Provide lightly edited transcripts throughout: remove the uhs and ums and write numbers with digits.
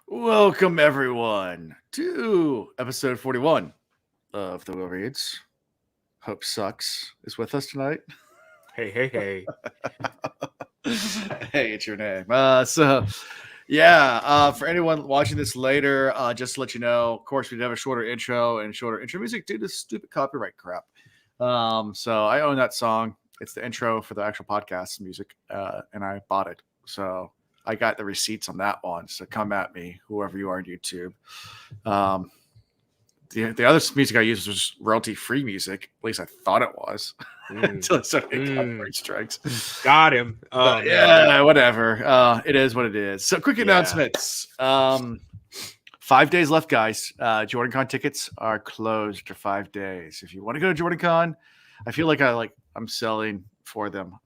Welcome, everyone, to episode 41 of The Will Reads. Hope Sucks is with us tonight. Hey. Hey, it's your name. For anyone watching this later, just to let you know, of course, we have a shorter intro and shorter intro music due to stupid copyright crap. So I own that song. It's the intro for the actual podcast music, and I bought it. So I got the receipts on that one. So come at me, whoever you are on YouTube. Um, the other music I used was royalty free music. At least I thought it was until I started getting copyright strikes. Got him. Oh But man. yeah, whatever. It is what it is. So quick Yeah. announcements. 5 days left, guys. JordanCon tickets are closed for 5 days. If you want to go to JordanCon, I feel like I'm selling for them.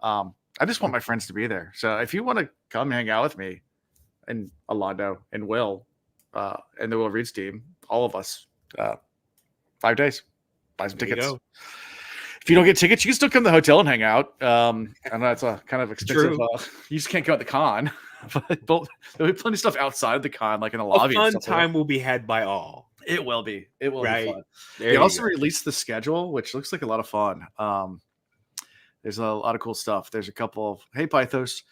I just want my friends to be there. So if you want to come hang out with me and Alando and Will and the Will Reads team, all of us, 5 days, buy some There you tickets. go. If you don't get tickets, you can still come to the hotel and hang out. I know it's a kind of expensive. True. You just can't go at the con, but there'll be plenty of stuff outside of the con, like in the A lobby. fun time will be had by all. It will be. It will be Right. fun. There They you also go. released the schedule, which looks like a lot of fun. There's a lot of cool stuff. There's a couple of Pythos.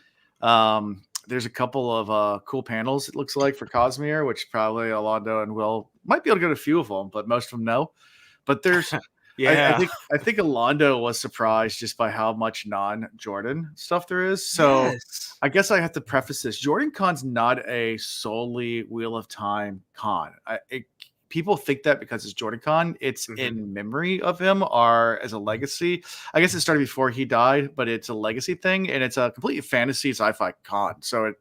There's a couple of cool panels. It looks like for Cosmere, which probably Alando and Will might be able to get a few of them, but most of them no. But there's Yeah. I think Alando was surprised just by how much non-Jordan stuff there is. So Yes. I guess I have to preface this. JordanCon's not a solely Wheel of Time con. People think that because it's JordanCon, it's in memory of him or as a legacy. I guess it started before he died, but it's a legacy thing, and it's a completely fantasy sci-fi con. So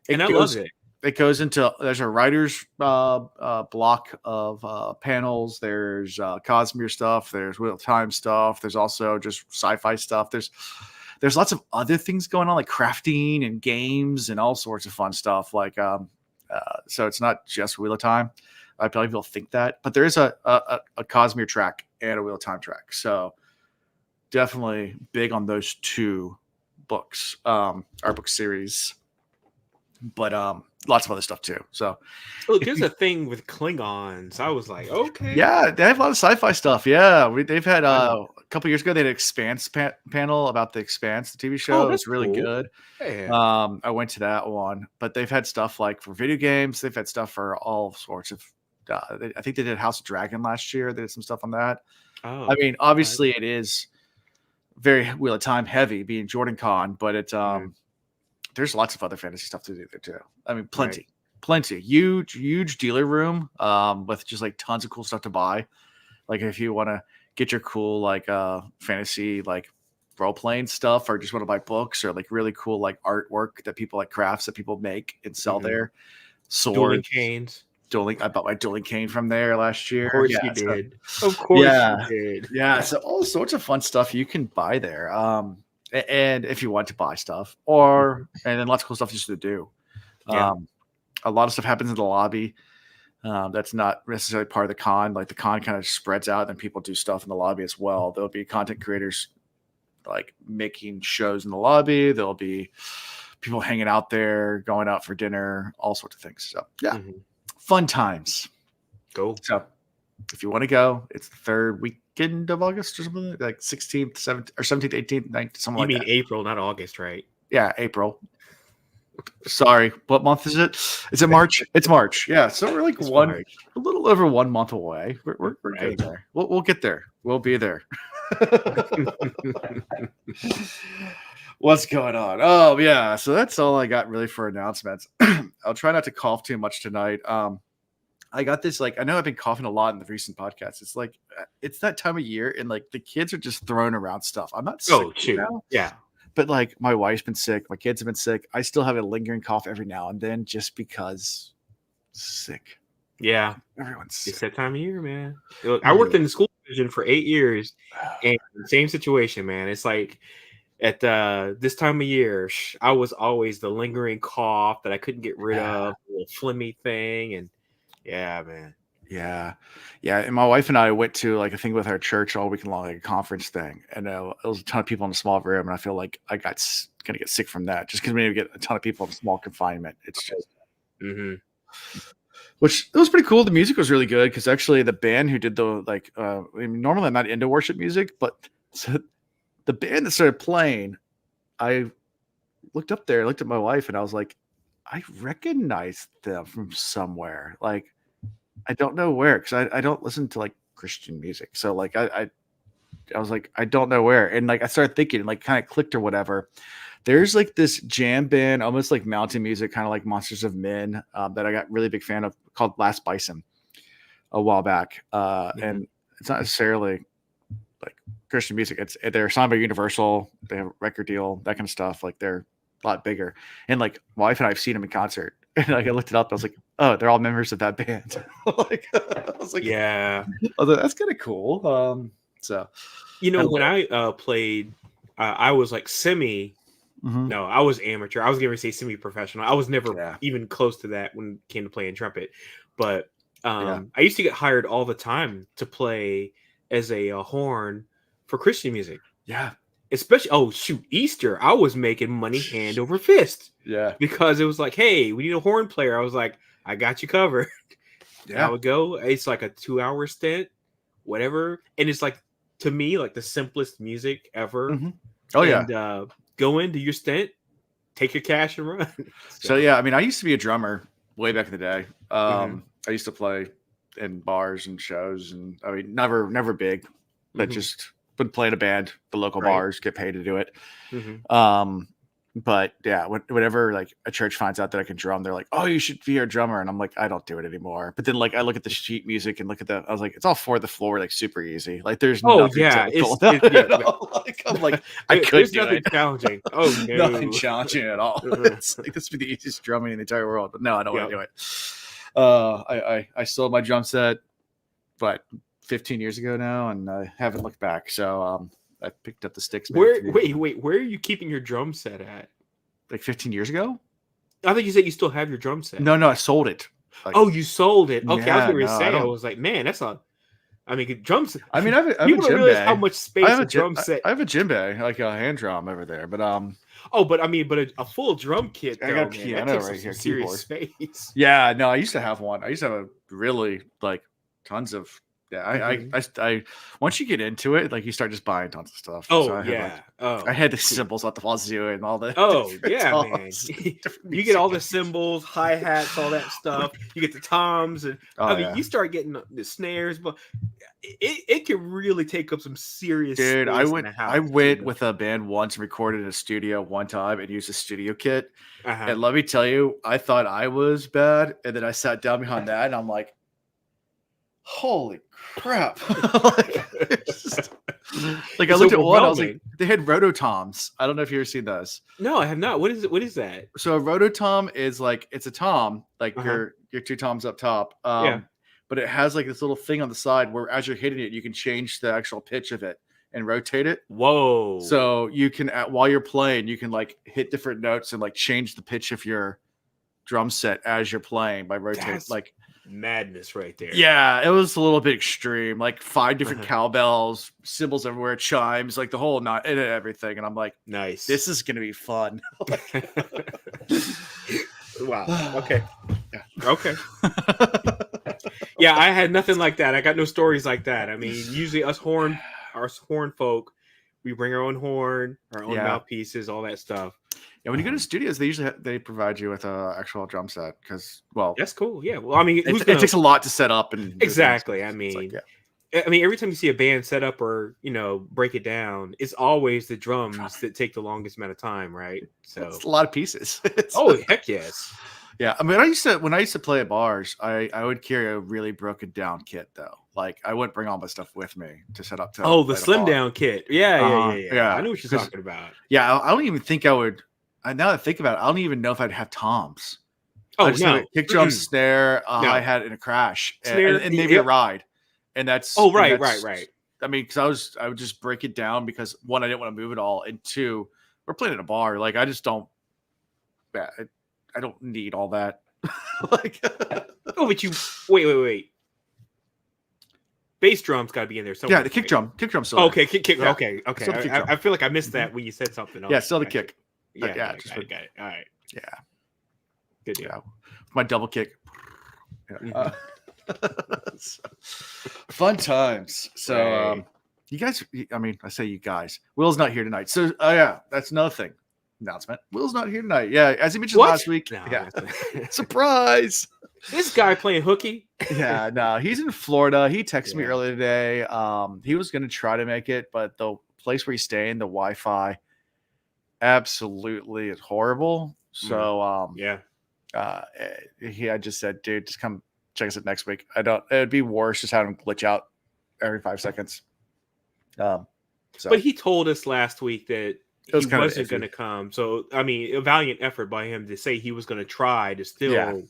And I love it. it goes into there's a writer's block of panels. There's Cosmere stuff. There's Wheel of Time stuff. There's also just sci-fi stuff. There's lots of other things going on, like crafting and games and all sorts of fun stuff. So it's not just Wheel of Time. I probably people think that, but there is a Cosmere track and a Wheel of Time track. So definitely big on those two books, our book series. But lots of other stuff too. So Look, there's a thing with Klingons. I was like, okay. yeah, they have a lot of sci-fi stuff. Yeah, they've had a couple years ago they had an Expanse panel about the Expanse, the TV show. It was really good. Yeah. I went to that one, but they've had stuff like for video games. They've had stuff for all sorts of. I think they did House of Dragon last year. They did some stuff on that. I mean, obviously it is very Wheel of Time heavy, being JordanCon, but it's there's lots of other fantasy stuff to do there too. I mean, plenty, huge dealer room with just like tons of cool stuff to buy. Like if you want to get your cool like fantasy like role playing stuff, or just want to buy books or like really cool like artwork that people like crafts that people make and sell there. Dueling Swords, canes. I bought my dueling cane from there last year. Of course you did. Of course you did. Yeah, so all sorts of fun stuff you can buy there. And if you want to buy stuff, and then lots of cool stuff just to do. Yeah. A lot of stuff happens in the lobby. That's not necessarily part of the con. Like the con kind of spreads out, and people do stuff in the lobby as well. There'll be content creators like making shows in the lobby. There'll be people hanging out there, going out for dinner, all sorts of things. So yeah, fun times. Go. So if you want to go, it's the third weekend of August or something like 16th, 17th, or 17th, 18th, 19th, something like that. You mean April, not August, right? Yeah, April. Sorry, what month is it? Is it March? It's March. Yeah, so we're like a little over 1 month away. We're getting there. We'll get there. We'll be there. What's going on? Oh yeah, so that's all I got really for announcements. I'll try not to cough too much tonight. I got this I know I've been coughing a lot in the recent podcasts. It's like it's that time of year, and like the kids are just throwing around stuff. I'm not sick. Oh shoot! Yeah. But like my wife's been sick, my kids have been sick. I still have a lingering cough every now and then, just because sick. Yeah, everyone's sick. It's that time of year, man. I worked in the school division for 8 years, and same situation, man. It's like at this time of year, I was always the lingering cough that I couldn't get rid of, a little phlegmy thing, and yeah, man. Yeah. And my wife and I went to like a thing with our church all weekend long, like a conference thing, and it was a ton of people in a small room, and I feel like I gonna get sick from that just because we get a ton of people in small confinement. It's just which it was pretty cool. The music was really good because actually the band who did the I mean, normally I'm not into worship music, but so the band that started playing, I looked up there, looked at my wife, and I was like, I recognize them from somewhere. Like, I don't know where because I don't listen to like Christian music. So like I was like, I don't know where. And like I started thinking, like kind of clicked or whatever. There's like this jam band, almost like mountain music, kind of like Monsters of Men, that I got really big fan of called Last Bison a while back. And it's not necessarily like Christian music. They're signed by Universal. They have a record deal, that kind of stuff. Like they're a lot bigger. And like my wife and I have seen them in concert. And like I looked it up. I was like, oh, they're all members of that band. Like, I was like, yeah, that's kind of cool. So, when I played, I was like semi. Mm-hmm. No, I was amateur. I was going to say semi-professional. I was never even close to that when it came to playing trumpet. But I used to get hired all the time to play as a horn for Christian music. Yeah. Especially, Easter. I was making money hand over fist. Yeah. Because it was like, hey, we need a horn player. I was like, I got you covered. Yeah. I would go. It's like a 2-hour stint, whatever. And it's like, to me, like the simplest music ever. Mm-hmm. Oh, and, go in, do your stint, take your cash and run. So yeah, I mean, I used to be a drummer way back in the day. I used to play in bars and shows, and I mean, never big, but just would play in a band, the local bars, get paid to do it. But yeah, whenever like a church finds out that I can drum, they're like, "Oh, you should be our drummer," and I'm like, "I don't do it anymore." But then like I look at the sheet music and look at I was like, "It's all for the floor, like super easy. Like there's nothing like I'm like I could there's do nothing it. challenging. Oh no, nothing challenging at all. It's like this would be the easiest drumming in the entire world. But no, I don't want to do it. I sold my drum set, but 15 years ago now, and I haven't looked back. So I picked up the sticks. Where are you keeping your drum set at? Like 15 years ago? I think you said you still have your drum set. No, I sold it. Like, you sold it. Okay, I was going to say. I was like, man, that's not. I mean, drums. I mean, I have a gym bag. How much space a drum set? I have a gym bag, like a hand drum over there. But but I mean, a full drum kit. I got a piano right here. Serious space. Yeah, no, I used to have one. I used to have a really like tons of. Yeah, I once you get into it, like you start just buying tons of stuff. I had the cymbals at the wazoo and all the. Oh yeah, man! You get all the cymbals, hi hats, all that stuff. You get the toms, and you start getting the snares, but it can really take up some serious. Dude, I went with a band once and recorded in a studio one time and used a studio kit. And let me tell you, I thought I was bad, and then I sat down behind that, and I'm like, holy crap. like I looked at one, I was like, they had rototoms. I don't know if you've ever seen those. No, I have not. What is that? So a rototom is like, it's a tom, like your two toms up top. But it has like this little thing on the side where as you're hitting it, you can change the actual pitch of it and rotate it. Whoa. So you can, while you're playing, you can like hit different notes and like change the pitch of your drum set as you're playing by rotating. That's like madness right there. Yeah, it was a little bit extreme. Like 5 different cowbells, cymbals everywhere, chimes, like the whole knot and everything. And I'm like, nice. This is gonna be fun. Wow. Okay. Yeah. Okay. Yeah, I had nothing like that. I got no stories like that. I mean, usually us horn folk, we bring our own horn, our own mouthpieces, all that stuff. Yeah, when you go to studios, they provide you with an actual drum set because, well, that's cool. Yeah, well, I mean, it takes a lot to set up and exactly. I mean, every time you see a band set up or break it down, it's always the drums that take the longest amount of time, right? So it's a lot of pieces. Heck yes. Yeah, I mean, when I used to play at bars, I would carry a really broken down kit though. Like I wouldn't bring all my stuff with me to set up. The slim down kit. Yeah. I know what you're talking about. Yeah, I don't even think I would. Now that I think about it, I don't even know if I'd have toms. Oh, no. Kick drum, snare, hi-hat, and a crash, and maybe a ride. And that's right. I mean, because I would just break it down because one, I didn't want to move it all, and two, we're playing at a bar. Like I just don't. I don't need all that. Like, but you wait. Bass drum's got to be in there somewhere. Yeah, the kick drum. Still. Okay, kick. Yeah. Okay. I feel like I missed that when you said something else. Yeah, still the kick. Yeah, got it. All right. Yeah. Good deal. My double kick. Yeah. Fun times. So, you guys, I mean, I say you guys. Will's not here tonight. So, yeah, that's another thing. Announcement. Will's not here tonight. Yeah, as he mentioned last week. No, yeah. Surprise. This guy playing hooky. Yeah, no, he's in Florida. He texted me earlier today. He was going to try to make it, but the place where he's staying, the Wi-Fi, absolutely is horrible. So, I just said, dude, just come check us out next week. It'd be worse just having him glitch out every 5 seconds. But he told us last week that he wasn't going to come. So, I mean, a valiant effort by him to say he was going to try to still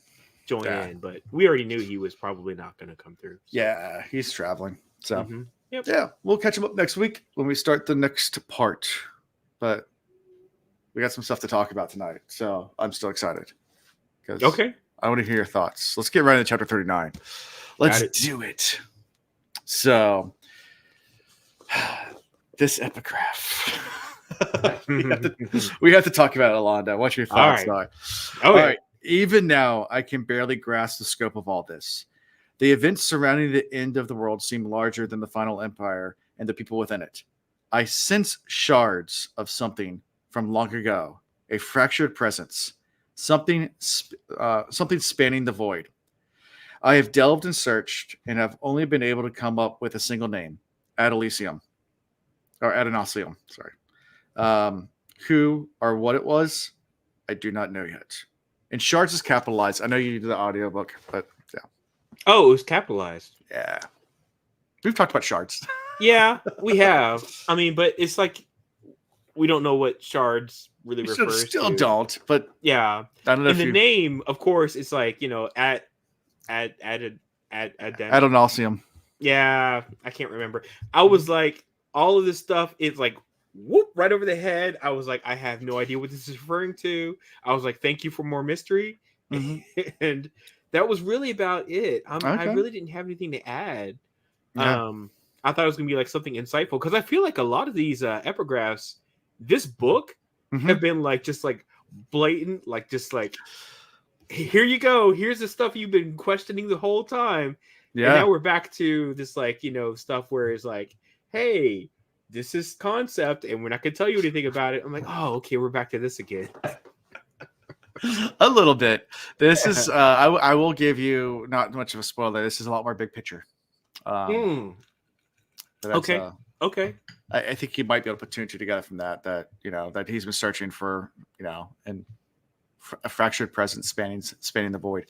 join in, but we already knew he was probably not going to come through. So. Yeah, he's traveling. So, yeah, we'll catch him up next week when we start the next part. But we got some stuff to talk about tonight, so I'm still excited. Okay. I want to hear your thoughts. Let's get right into chapter 39. Let's do it. So, this epigraph. we have to talk about it, Alonda. What's your thoughts? All right. Even now, I can barely grasp the scope of all this. The events surrounding the end of the world seem larger than the final empire and the people within it. I sense shards of something from long ago, a fractured presence, something spanning the void. I have delved and searched and have only been able to come up with a single name, Adonosium. Sorry. Who or what it was, I do not know yet. And shards is capitalized. I know you did the audiobook, but yeah. Oh, it was capitalized. Yeah. We've talked about shards. Yeah, we have. I mean, but it's like we don't know what shards really refers to. Still don't, but yeah. I don't know. And the name, of course, it's like, Adonosium. Yeah, I can't remember. I was like, all of this stuff is like whoop right over the head. I was like, I have no idea what this is referring to. I was like, thank you for more mystery. And that was really about it. I really didn't have anything to add. Yeah. I thought it was gonna be like something insightful because I feel like a lot of these epigraphs, this book, have been like just like blatant, like just like, here you go. Here's the stuff you've been questioning the whole time. Yeah. And now we're back to this like, stuff where it's like, hey, this is concept and we're not going to tell you anything about it. I'm like, oh, okay, we're back to this again. A little bit. This is, I will give you not much of a spoiler. This is a lot more big picture. Okay. Okay. I think you might be able to put two and two together from that that he's been searching for, and a fractured presence spanning the void.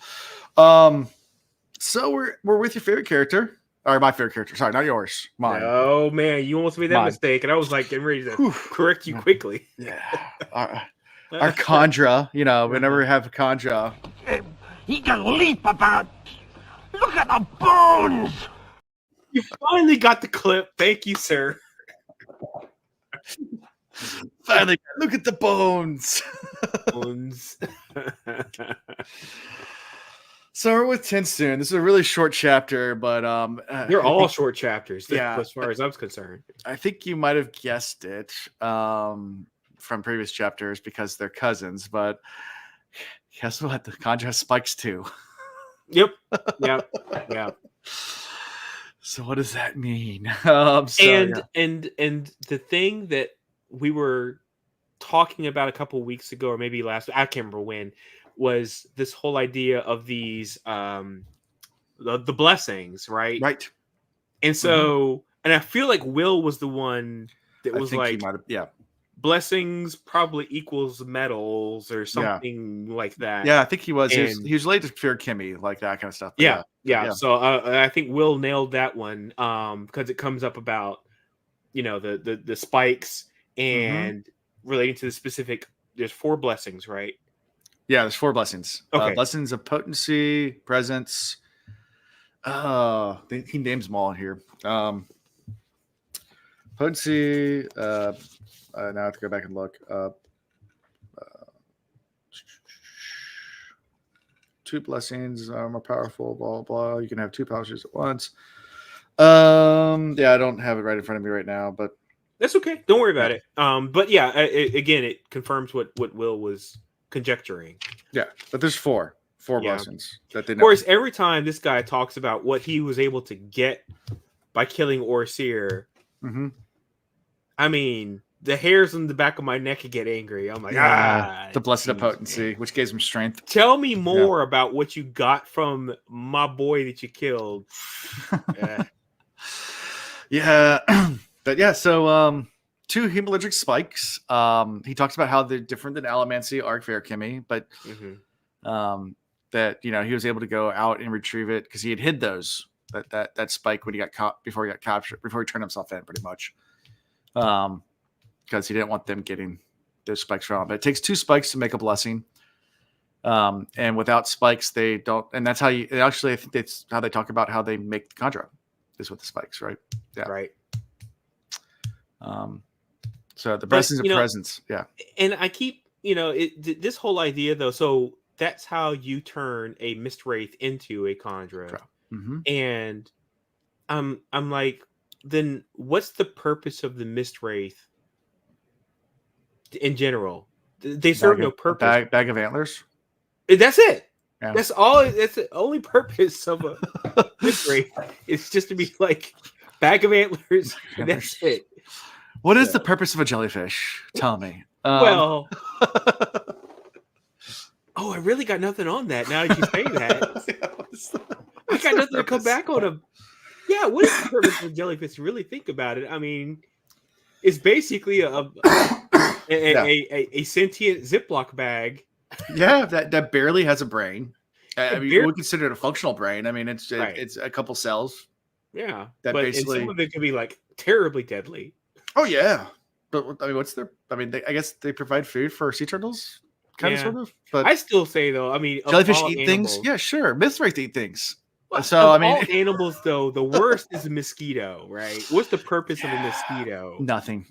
So we're with your favorite character. Or my favorite character. Sorry, not yours. Mine. Oh, man. You almost made that mistake. And I was like getting ready to correct you quickly. Yeah. Our Kandra, whenever we have Kandra. He can leap about. Look at the bones. You finally got the clip. Thank you, sir. Finally, look at the bones. Bones. So we're with Tinsoon. This is a really short chapter, but they're all short chapters. Yeah, as far as I'm concerned. I think you might have guessed it from previous chapters because they're cousins. But guess what? The Kandra has spikes too. Yep. Yeah. So what does that mean? And the thing that we were talking about a couple weeks ago, or maybe last, I can't remember when, was this whole idea of these the blessings, right? Right. And so, and I feel like Will was the one that was like, blessings probably equals medals or something like that. Yeah, I think he was. He was related to Fear Kimmy, like that kind of stuff. Yeah. So I think Will nailed that one because it comes up about the spikes and relating to the specific. There's 4 blessings, right? Yeah, there's 4 blessings. Okay. Blessings of potency, presence. He names them all in here. Potency. Now I have to go back and look. 2 blessings are more powerful. Blah blah. You can have 2 powers at once. I don't have it right in front of me right now, but that's okay. Don't worry about it. But yeah, again, it confirms what Will was conjecturing. Yeah, but there's 4. 4 Yeah. blessings that they Of know. course, every time this guy talks about what he was able to get by killing Orseer, Mhm. I mean, the hairs on the back of my neck could get angry. I'm like, The blessed geez, potency, man. which gives him strength. Tell me more about what you got from my boy that you killed. Yeah. But yeah, so 2 hemalurgic spikes. He talks about how they're different than Allomancy, Arc Verkemi, but that he was able to go out and retrieve it because he had hid those that spike when he got caught before he got captured, before he turned himself in, pretty much. Because he didn't want them getting those spikes from him. But it takes 2 spikes to make a blessing. And without spikes, they don't. And that's how I think that's how they talk about how they make the Kandra, is with the spikes, right? Yeah. Right. So the blessings of presence. Yeah. And I keep, this whole idea though. So that's how you turn a Mist Wraith into a Kandra. Mm-hmm. And I'm like, then what's the purpose of the Mist Wraith in general? They serve no purpose. Bag of antlers. That's it. Yeah. That's all. That's the only purpose of a Mist Wraith. It's just to be like bag of antlers. And that's it. What is the purpose of a jellyfish? Tell me. Well, I really got nothing on that. Now that you say that, I got nothing to come back on him. Yeah, what is the purpose of a jellyfish? Really think about it. I mean, it's basically a sentient Ziploc bag. Yeah, that barely has a brain. I mean, we would consider it a functional brain. I mean, it's a couple cells. Yeah, that but basically some of it could be like terribly deadly. Oh yeah, but I mean, I guess they provide food for sea turtles, sort of. But I still say though, I mean, jellyfish eat things. Yeah, sure. Mist Wraiths eat things. Well, so I mean, all animals though, the worst is a mosquito, right? What's the purpose of a mosquito? Nothing.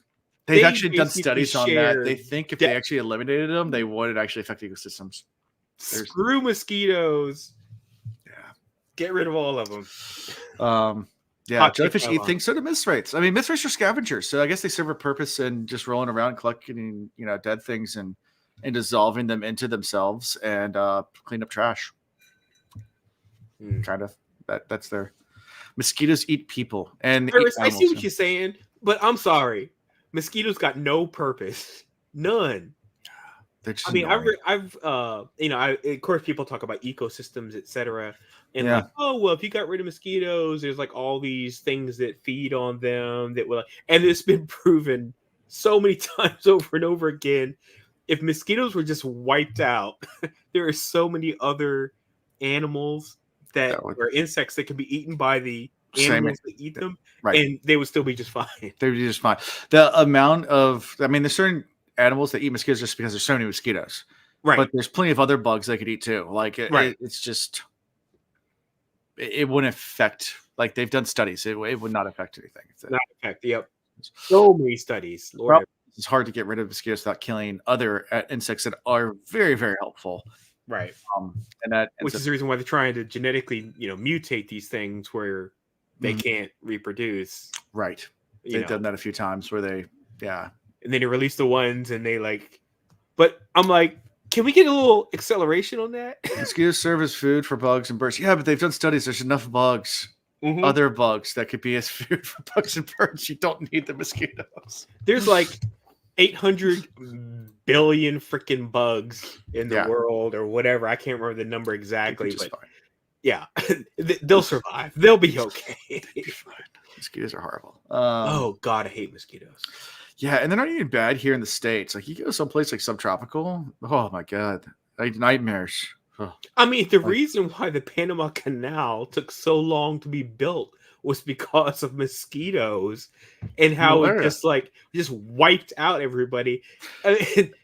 They've actually done studies on that. They think if they actually eliminated them, they would actually affect ecosystems. Screw mosquitoes. Yeah. Get rid of all of them. Yeah, jellyfish eat things. So do Mist Wraiths. I mean, Mist Wraiths are scavengers, so I guess they serve a purpose in just rolling around, collecting, dead things and dissolving them into themselves and clean up trash. Kind of. That's their. Mosquitoes eat people, and I see what you're saying, but I'm sorry, mosquitoes got no purpose, none. I mean, of course, people talk about ecosystems, etc. And like, oh well, if you got rid of mosquitoes, there's like all these things that feed on them that will, and it's been proven so many times over and over again. If mosquitoes were just wiped out, there are so many other animals or insects that can be eaten by the animals that eat them, and they would still be just fine. They would be just fine. The amount of, I mean, there's certain animals that eat mosquitoes just because there's so many mosquitoes, right? But there's plenty of other bugs they could eat too. Like it's just. It wouldn't affect, like they've done studies. It would not affect anything. Not affect. Yep. So many studies. Lord, it's hard to get rid of mosquitoes without killing other insects that are very, very helpful. Right. Which is the reason why they're trying to genetically, mutate these things where they can't reproduce. Right. They've done that a few times where they, and then they release the ones and they like, but I'm like, can we get a little acceleration on that? Mosquitoes serve as food for bugs and birds. Yeah, but they've done studies. There's enough bugs, other bugs that could be as food for bugs and birds. You don't need the mosquitoes. There's like 800 billion freaking bugs in the world or whatever. I can't remember the number exactly, but yeah, they'll survive. They'll be okay. Mosquitoes are horrible. Oh God, I hate mosquitoes. Yeah, and they're not even bad here in the States. Like you go someplace like subtropical, oh my God, like nightmares. Oh. I mean, the reason why the Panama Canal took so long to be built was because of mosquitoes and how it just wiped out everybody. And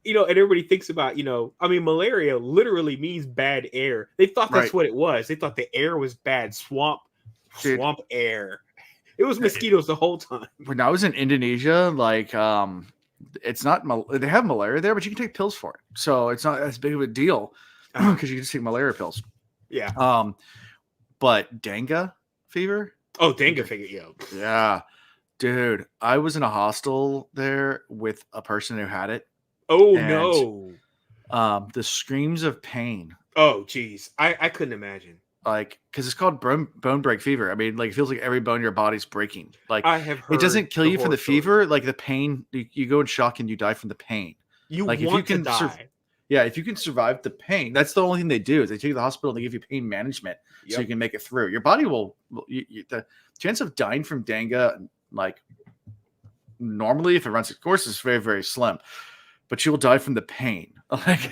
everybody thinks about, I mean, malaria literally means bad air. They thought that's what it was. They thought the air was bad, swamp air. It was mosquitoes the whole time. When I was in Indonesia, like, it's not, they have malaria there, but you can take pills for it. So it's not as big of a deal because you can just take malaria pills. Yeah. But dengue fever. Oh, dengue fever. Yeah. Yeah. Dude, I was in a hostel there with a person who had it. Oh, no. The screams of pain Oh, geez, I couldn't imagine. Like, because it's called bone break fever. I mean, like, it feels like every bone in your body's breaking. Like, I have heard it doesn't kill you from horror the stories. fever. Like the pain, you go in shock and you die from the pain. You Like, if you want to can die. yeah, if you can survive the pain, that's the only thing they do is they take you to the hospital and they give you pain management so you Yep. can make it through. Your body will the chance of dying from dengue, like normally if it runs its course, is very, very slim. But you will die from the pain. Like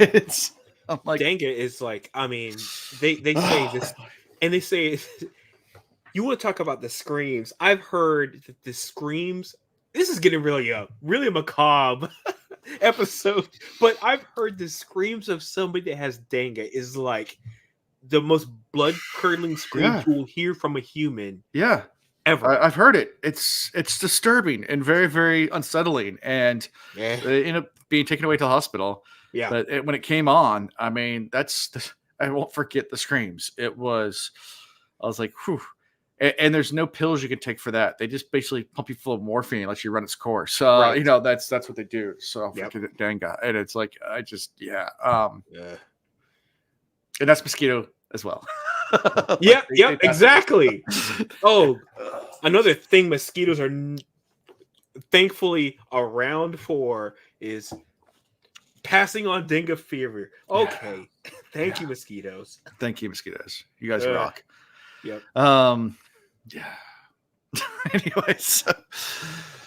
I'm like Dengue is like, I mean, they say this, and they say you want to talk about the screams. I've heard that the screams. This is getting really macabre episode, but I've heard the screams of somebody that has dengue is like the most blood curdling screams you will hear from a human. Yeah. Ever. I've heard it. It's disturbing and very, very unsettling, and they end up being taken away to the hospital. Yeah. But when it came on, I mean, I won't forget the screams. I was like, whew. And there's no pills you can take for that. They just basically pump you full of morphine unless you run its course. Right. That's what they do. So Yep. for dengue, and it's like and that's mosquito as well. Yep, exactly. Oh, another thing mosquitoes are thankfully around for is passing on dengue fever. Okay. Thank you, mosquitoes. Thank you, mosquitoes. You guys rock. Yep. Yeah. Anyways,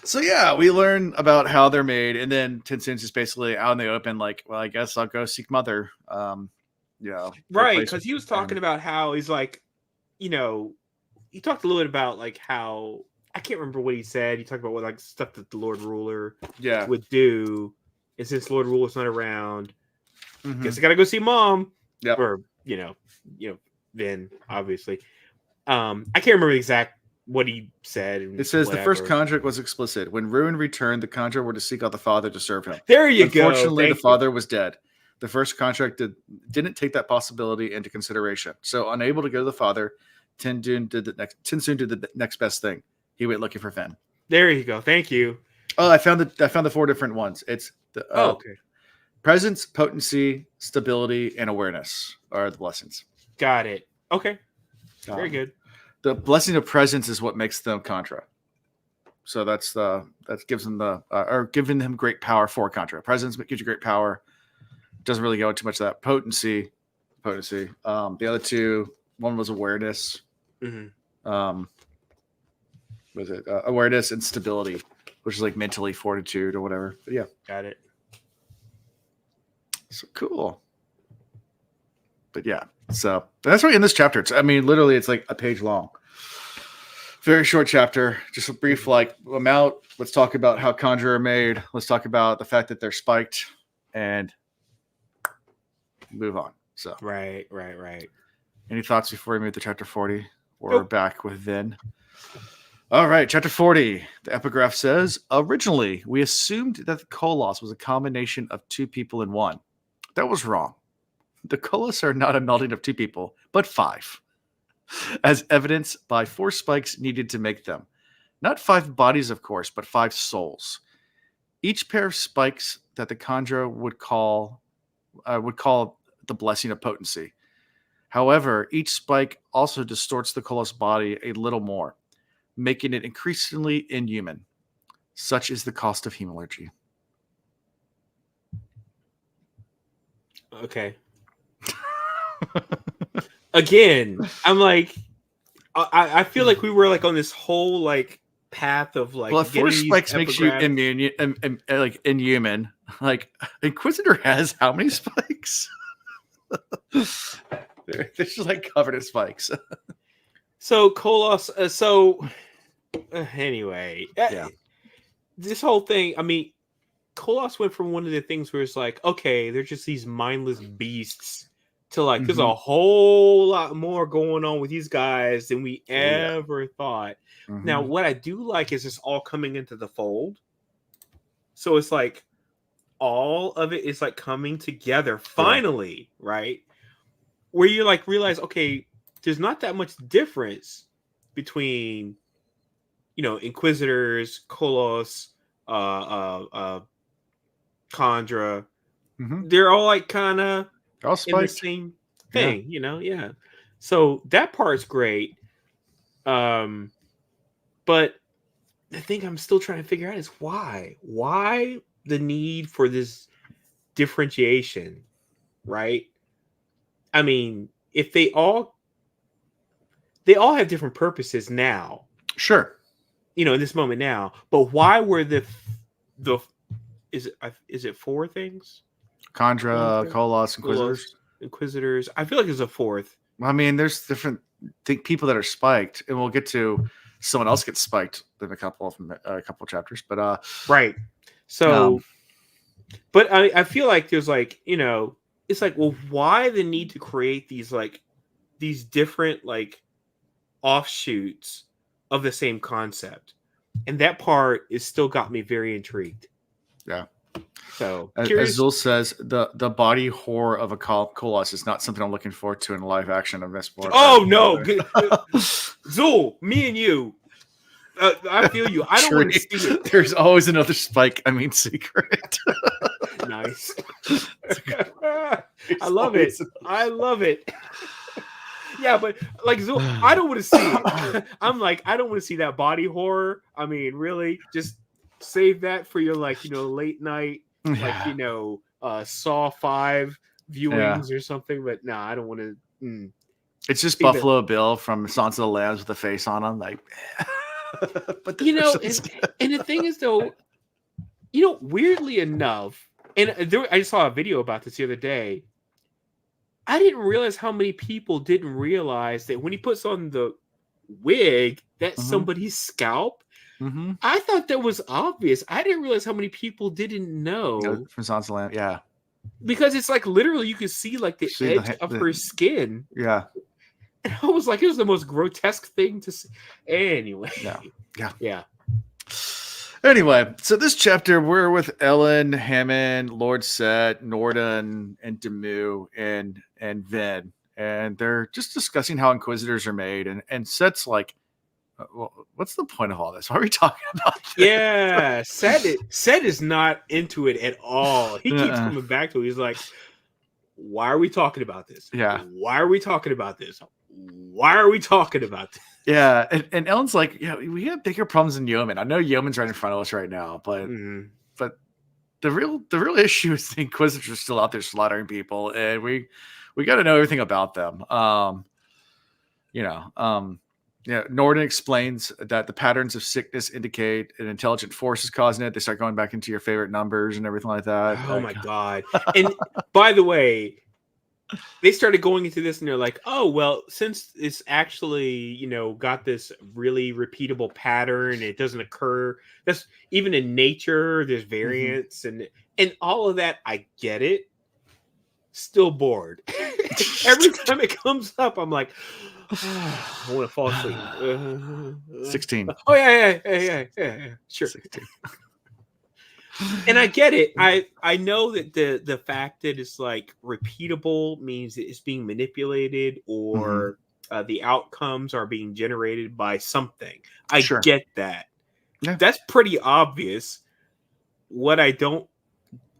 so yeah, we learn about how they're made, and then Tensoon's just basically out in the open, like, well, I guess I'll go seek mother. Right, because he was talking about how he's like, he talked a little bit about like how I can't remember what he said. He talked about what like stuff that the Lord Ruler would do, and since Lord Ruler's not around, guess I gotta go see mom. Yeah, or then obviously, I can't remember exact what he said. It says the first contract was explicit. When Ruin returned, the contract were to seek out the father to serve him. There you go. Unfortunately, the father was dead. The first contract didn't take that possibility into consideration. So, unable to go to the father, Tensoon did the next best thing. He went looking for Finn. There you go. Thank you. Oh, I found the 4 different ones. It's the okay. Presence, potency, stability, and awareness are the blessings. Got it. Okay. Very good. The blessing of presence is what makes them Contra. So that gives them giving them great power for Contra. Presence gives you great power. Doesn't really go into much of that. Potency. The other two, one was awareness. Mm-hmm. Was it awareness and stability, which is like mentally fortitude or whatever. But yeah, got it. So cool. But yeah, so that's right in this chapter. Literally, it's like a page long. Very short chapter. Just a brief, like, I'm out. Let's talk about how Conjurer are made. Let's talk about the fact that they're spiked, and move on. So right. Any thoughts before we move to chapter 40? We're back with Vin. All right, chapter 40. The epigraph says, originally, we assumed that the Koloss was a combination of 2 people in one. That was wrong. The Koloss are not a melding of 2 people, but 5. As evidenced by 4 spikes needed to make them. Not 5 bodies, of course, but 5 souls. Each pair of spikes that the Conjurer would call the blessing of potency. However, each spike also distorts the Koloss body a little more, making it increasingly inhuman. Such is the cost of hemalurgy. Okay. Again, I'm like, I feel like we were like on this whole like path of like. Well, if 4 spikes makes you immune, like inhuman, like Inquisitor has how many spikes? They're just like covered in spikes. So Koloss. Anyway, this whole thing. Koloss went from one of the things where it's like, okay, they're just these mindless beasts, to like, there's a whole lot more going on with these guys than we ever thought. Now, what I do like is it's all coming into the fold. So it's like all of it is like coming together finally, right? Where you like realize, okay, there's not that much difference between, Inquisitors, Koloss, Kandra. They're all like kind of all in the same. thing, you know, yeah. So that part's great. But the thing I'm still trying to figure out is why? Why the need for this differentiation, right? I mean, if they all have different purposes now. Sure. You know, in this moment now. But why were the is it 4 things? Kandra, Koloss, Inquisitors. I feel like there's a 4th. I mean, there's different people that are spiked, and we'll get to someone else gets spiked in a couple of chapters. But right. So, but I feel like there's like, you know, it's like, well, why the need to create these different like offshoots of the same concept? And that part is still got me very intrigued. Yeah. So, as Zul says, the body horror of a Koloss is not something I'm looking forward to in live action of this part. Oh no, Zul, me and you. I feel you. I don't want to see it. There's always another spike. I mean, secret. Nice. I love it. I love it. Yeah, but like Zul, I don't want to see it. I'm like, I don't want to see that body horror. I mean, really, just save that for your like, you know, late night, like, you know, Saw 5 viewings or something. But no, I don't want to. It's just Buffalo Bill from Silence of the Lambs with a face on him, like. But you know, and the thing is though, you know, weirdly enough, and I saw a video about this the other day. I didn't realize how many people didn't realize that when he puts on the wig, that's somebody's scalp. Mm-hmm. I thought that was obvious. I didn't realize how many people didn't know. From Silence of the Lambs, yeah. Because it's like literally you could see like the edge of her skin. Yeah. And I was like, it was the most grotesque thing to see. Anyway. Yeah. Anyway, so this chapter, we're with Ellen, Hammond, Lord Set, Norden, and Demu, and Vin. And they're just discussing how Inquisitors are made. And Set's like, well, what's the point of all this? Why are we talking about this? Yeah, Set is not into it at all. He keeps coming back to it. He's like, why are we talking about this? Yeah. Why are we talking about this? Why are we talking about this? Yeah, and Ellen's like, yeah, we have bigger problems than Yeoman. I know Yeoman's right in front of us right now, but the real issue is the Inquisitors are still out there slaughtering people, and we got to know everything about them. Norden explains that the patterns of sickness indicate an intelligent force is causing it. They start going back into your favorite numbers and everything like that. Oh my god! And by the way, they started going into this and they're like, oh, well, since it's actually, you know, got this really repeatable pattern, it doesn't occur. That's even in nature, there's variance and all of that. I get it. Still bored. Every time it comes up, I'm like, I want to fall asleep. 16. Oh, yeah. Sure. 16. And I get it. I know that the fact that it's like repeatable means that it's being manipulated or the outcomes are being generated by something. I get that. Yeah. That's pretty obvious. What I don't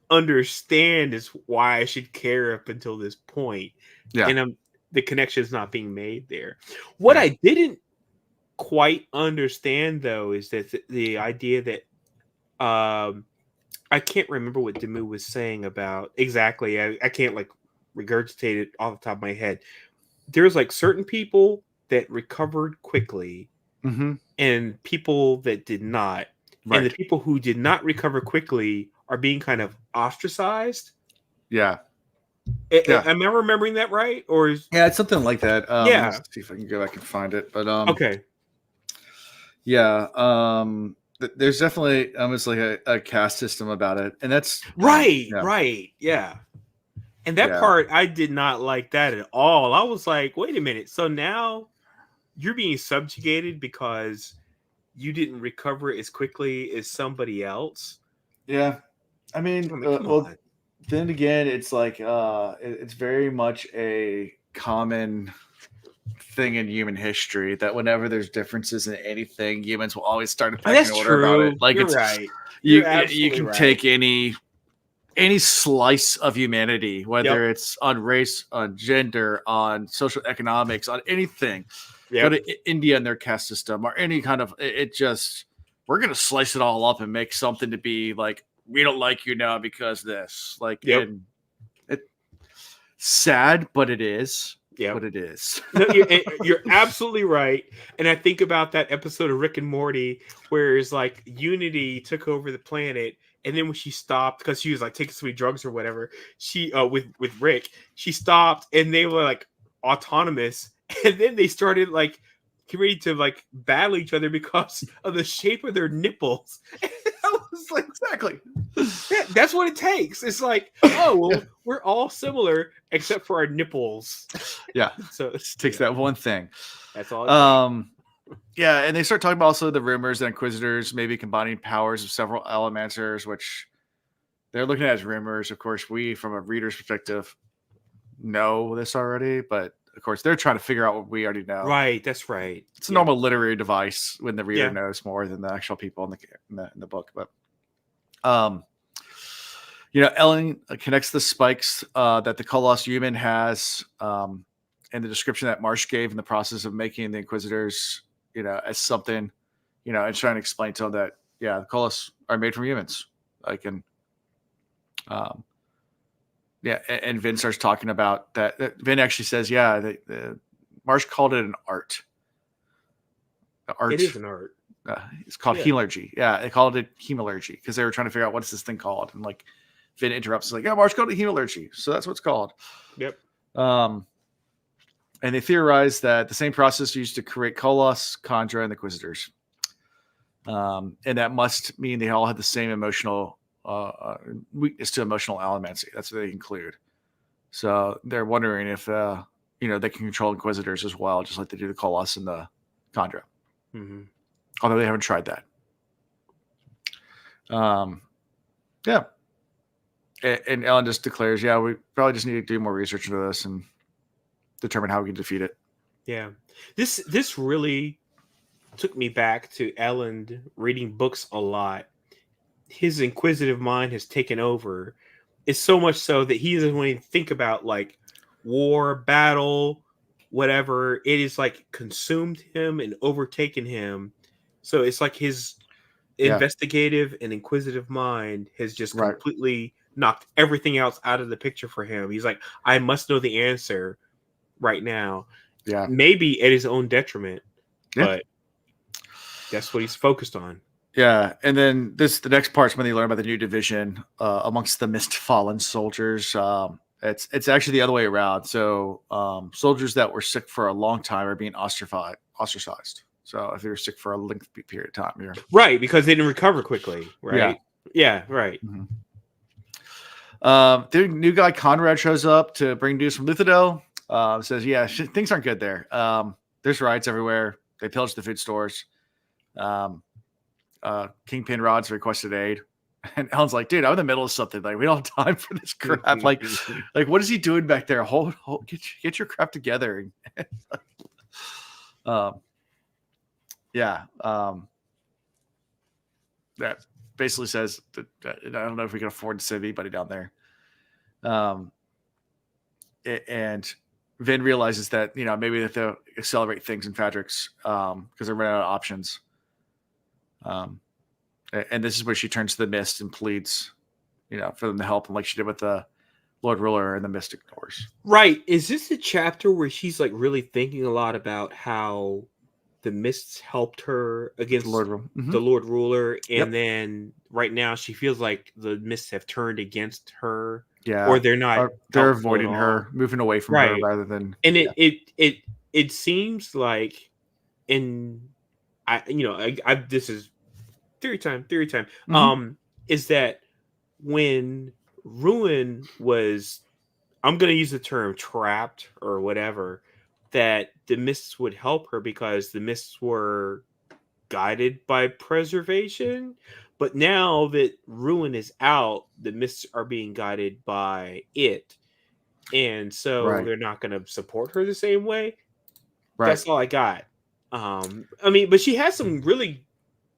understand is why I should care up until this point. Yeah. And the connection is not being made there. What I didn't quite understand though is that the idea that I can't remember what Demu was saying about exactly. I can't like regurgitate it off the top of my head. There's like certain people that recovered quickly and people that did not. Right. And the people who did not recover quickly are being kind of ostracized. Yeah. Am I remembering that right? Or it's something like that. Let's see if I can go back and find it. But okay. Yeah. There's definitely almost like a caste system about it, and that's right. Yeah, and that part I did not like that at all. I was like, wait a minute, so now you're being subjugated because you didn't recover as quickly as somebody else? Yeah, I mean, then again, it's like it's very much a common thing in human history that whenever there's differences in anything, humans will always start a pecking order about it. Like, You're it's right. You can take any any slice of humanity, whether it's on race, on gender, on social economics, on anything. Go to India and their caste system, or any kind of we're gonna slice it all up and make something to be like, we don't like you now because this. Like, and it sad, but it is. Yeah, but it is. No, you're absolutely right. And I think about that episode of Rick and Morty where it's like Unity took over the planet, and then when she stopped because she was like taking sweet drugs or whatever, she with Rick, she stopped and they were like autonomous, and then they started like getting ready to like battle each other because of the shape of their nipples. I was like, exactly. That's what it takes. It's like, oh, well, we're all similar except for our nipples. Yeah. So it takes that one thing. That's all. Yeah, and they start talking about also the rumors that Inquisitors may be combining powers of several Elementers, which they're looking at as rumors. Of course, we, from a reader's perspective, know this already, but of course, they're trying to figure out what we already know. Right, that's right. It's a normal literary device when the reader knows more than the actual people in the book. But, Ellen connects the spikes that the Koloss human has, and the description that Marsh gave in the process of making the Inquisitors, as something, and trying to explain to them that, the Koloss are made from humans. And Vin starts talking about that. Vin actually says, Marsh called it an art. It is an art. It's called hemalurgy. Yeah, they called it hemalurgy because they were trying to figure out what's this thing called. And like Vin interrupts, like, Marsh called it hemalurgy. So that's what it's called. Yep. And they theorize that the same process used to create Koloss, Kandra, and the Inquisitors. And that must mean they all had the same emotional weakness to emotional allomancy. That's what they conclude. So they're wondering if they can control Inquisitors as well, just like they do the Koloss and the Kandra. Mm-hmm. Although they haven't tried that. And Ellen just declares, we probably just need to do more research into this and determine how we can defeat it. Yeah, this really took me back to Ellen reading books a lot. His inquisitive mind has taken over. It's so much so that he doesn't want to think about like war, battle, whatever. It is like consumed him and overtaken him. So it's like his investigative and inquisitive mind has just completely knocked everything else out of the picture for him. He's like, I must know the answer right now. Yeah. Maybe at his own detriment, but that's what he's focused on. Yeah, and then the next part's when they learn about the new division amongst the Mistfallen soldiers. It's actually the other way around. So soldiers that were sick for a long time are being ostracized. So if they were sick for a lengthy period of time, right, because they didn't recover quickly, right? Yeah, right. Mm-hmm. The new guy Conrad shows up to bring news from Luthadel. Says, things aren't good there. There's riots everywhere. They pillaged the food stores. Kingpin Rod's requested aid, and Ellen's like, dude, I'm in the middle of something. Like, we don't have time for this crap. like what is he doing back there? Hold get your crap together. That basically says that I don't know if we can afford to send anybody down there. And Vin realizes that maybe if they'll accelerate things in Fadrix because they're running out of options. And this is where she turns to the Mist and pleads, for them to help them, like she did with the Lord Ruler and the Mystic Doors. Right. Is this a chapter where she's like really thinking a lot about how the Mists helped her against the Lord Ruler, and then right now she feels like the Mists have turned against her, or they're not. They're avoiding her, moving away from her rather than. And it seems like, this is theory time. Mm-hmm. Is that when Ruin was, I'm going to use the term trapped or whatever, that the Mists would help her because the Mists were guided by preservation. But now that Ruin is out, the Mists are being guided by it. And so they're not going to support her the same way. Right. That's all I got. But she has some really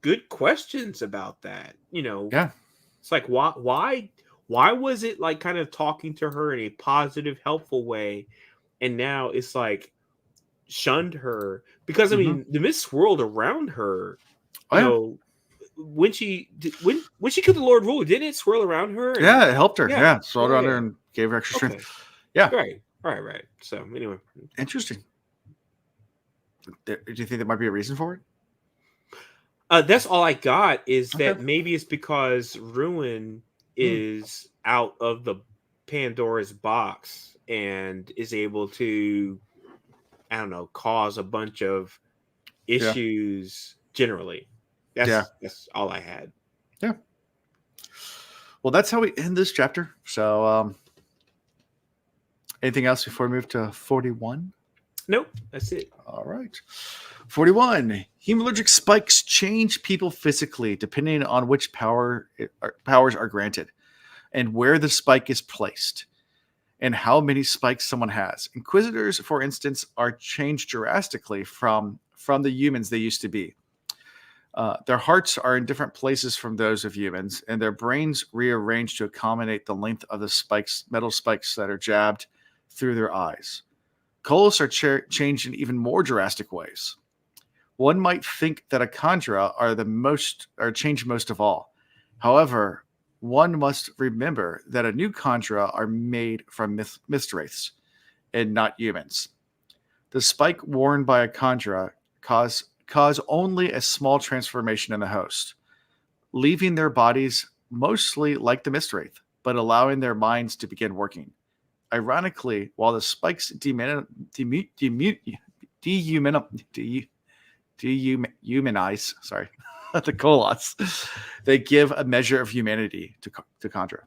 good questions about that. It's like, why why was it like kind of talking to her in a positive, helpful way, and now it's like shunned her? Because I mean, the mist swirled around her. You know, when she killed the Lord Ruler, didn't it swirl around her? And, it helped her. Yeah, swirled around her and gave her extra strength. Yeah, right. So anyway, interesting. Do you think there might be a reason for it? That's all I got. Is that maybe it's because Ruin is out of the Pandora's box and is able to, I don't know, cause a bunch of issues generally. That's all I had. Yeah. Well, that's how we end this chapter. So, anything else before we move to 41? Nope, that's it. All right. 41. Hemalurgic spikes change people physically depending on which powers are granted and where the spike is placed and how many spikes someone has. Inquisitors, for instance, are changed drastically from the humans they used to be. Their hearts are in different places from those of humans, and their brains rearranged to accommodate the length of the metal spikes that are jabbed through their eyes. Colors are changed in even more drastic ways. One might think that Akandra are changed most of all. However, one must remember that a new Kandra are made from Mistwraiths and not humans. The spike worn by a Kandra cause only a small transformation in the host, leaving their bodies mostly like the Mistwraith, but allowing their minds to begin working. Ironically, while the spikes dehumanize, the Koloths, they give a measure of humanity to Kandra.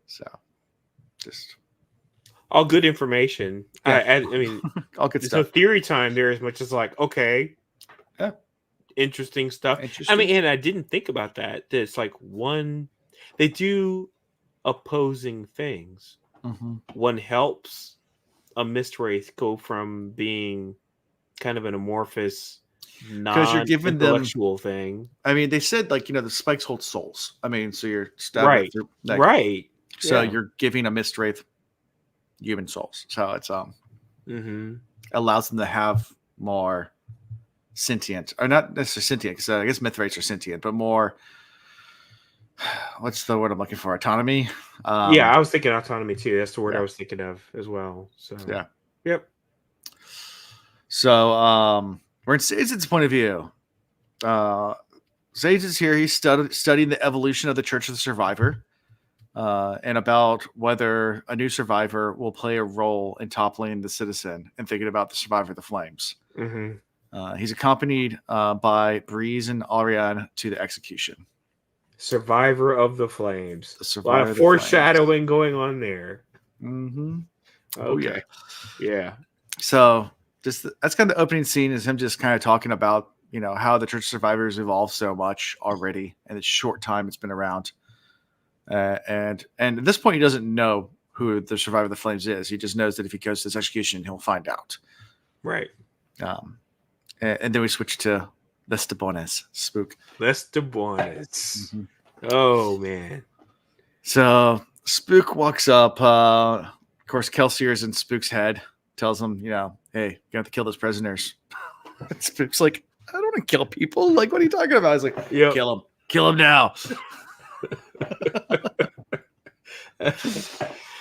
So, just all good information. I mean, all good stuff. No theory time there as much as like, okay, interesting stuff. I mean, and I didn't think about that. It's like they do opposing things. One helps a Mistwraith go from being kind of an amorphous, non-intellectual thing. I mean, they said the spikes hold souls. I mean, so you're stabbing through, right. So you're giving a Mistwraith human souls. So it's allows them to have more sentient, or not necessarily sentient, because I guess Mithrates are sentient, but more. What's the word I'm looking for? Autonomy. I was thinking autonomy too. That's the word I was thinking of as well. So yep. So we're in Sazen's point of view. Sage is here. He's studying the evolution of the Church of the Survivor, and about whether a new survivor will play a role in toppling the citizen and thinking about the survivor of the flames. He's accompanied by Breeze and Ariane to the execution. Survivor of the Flames. A lot of foreshadowing going on there. Okay. Yeah. So that's kind of the opening scene, is him just kind of talking about, how the Church of Survivors evolved so much already in the short time it's been around. And at this point, he doesn't know who the Survivor of the Flames is. He just knows that if he goes to this execution, he'll find out. Right. And then we switch to Les Debones, Spook. Les Debones. Oh, man. So Spook walks up. Of course, Kelsier's in Spook's head. Tells him, hey, you have to kill those prisoners. Spook's like, I don't want to kill people. Like, what are you talking about? He's like, kill him. Kill him now.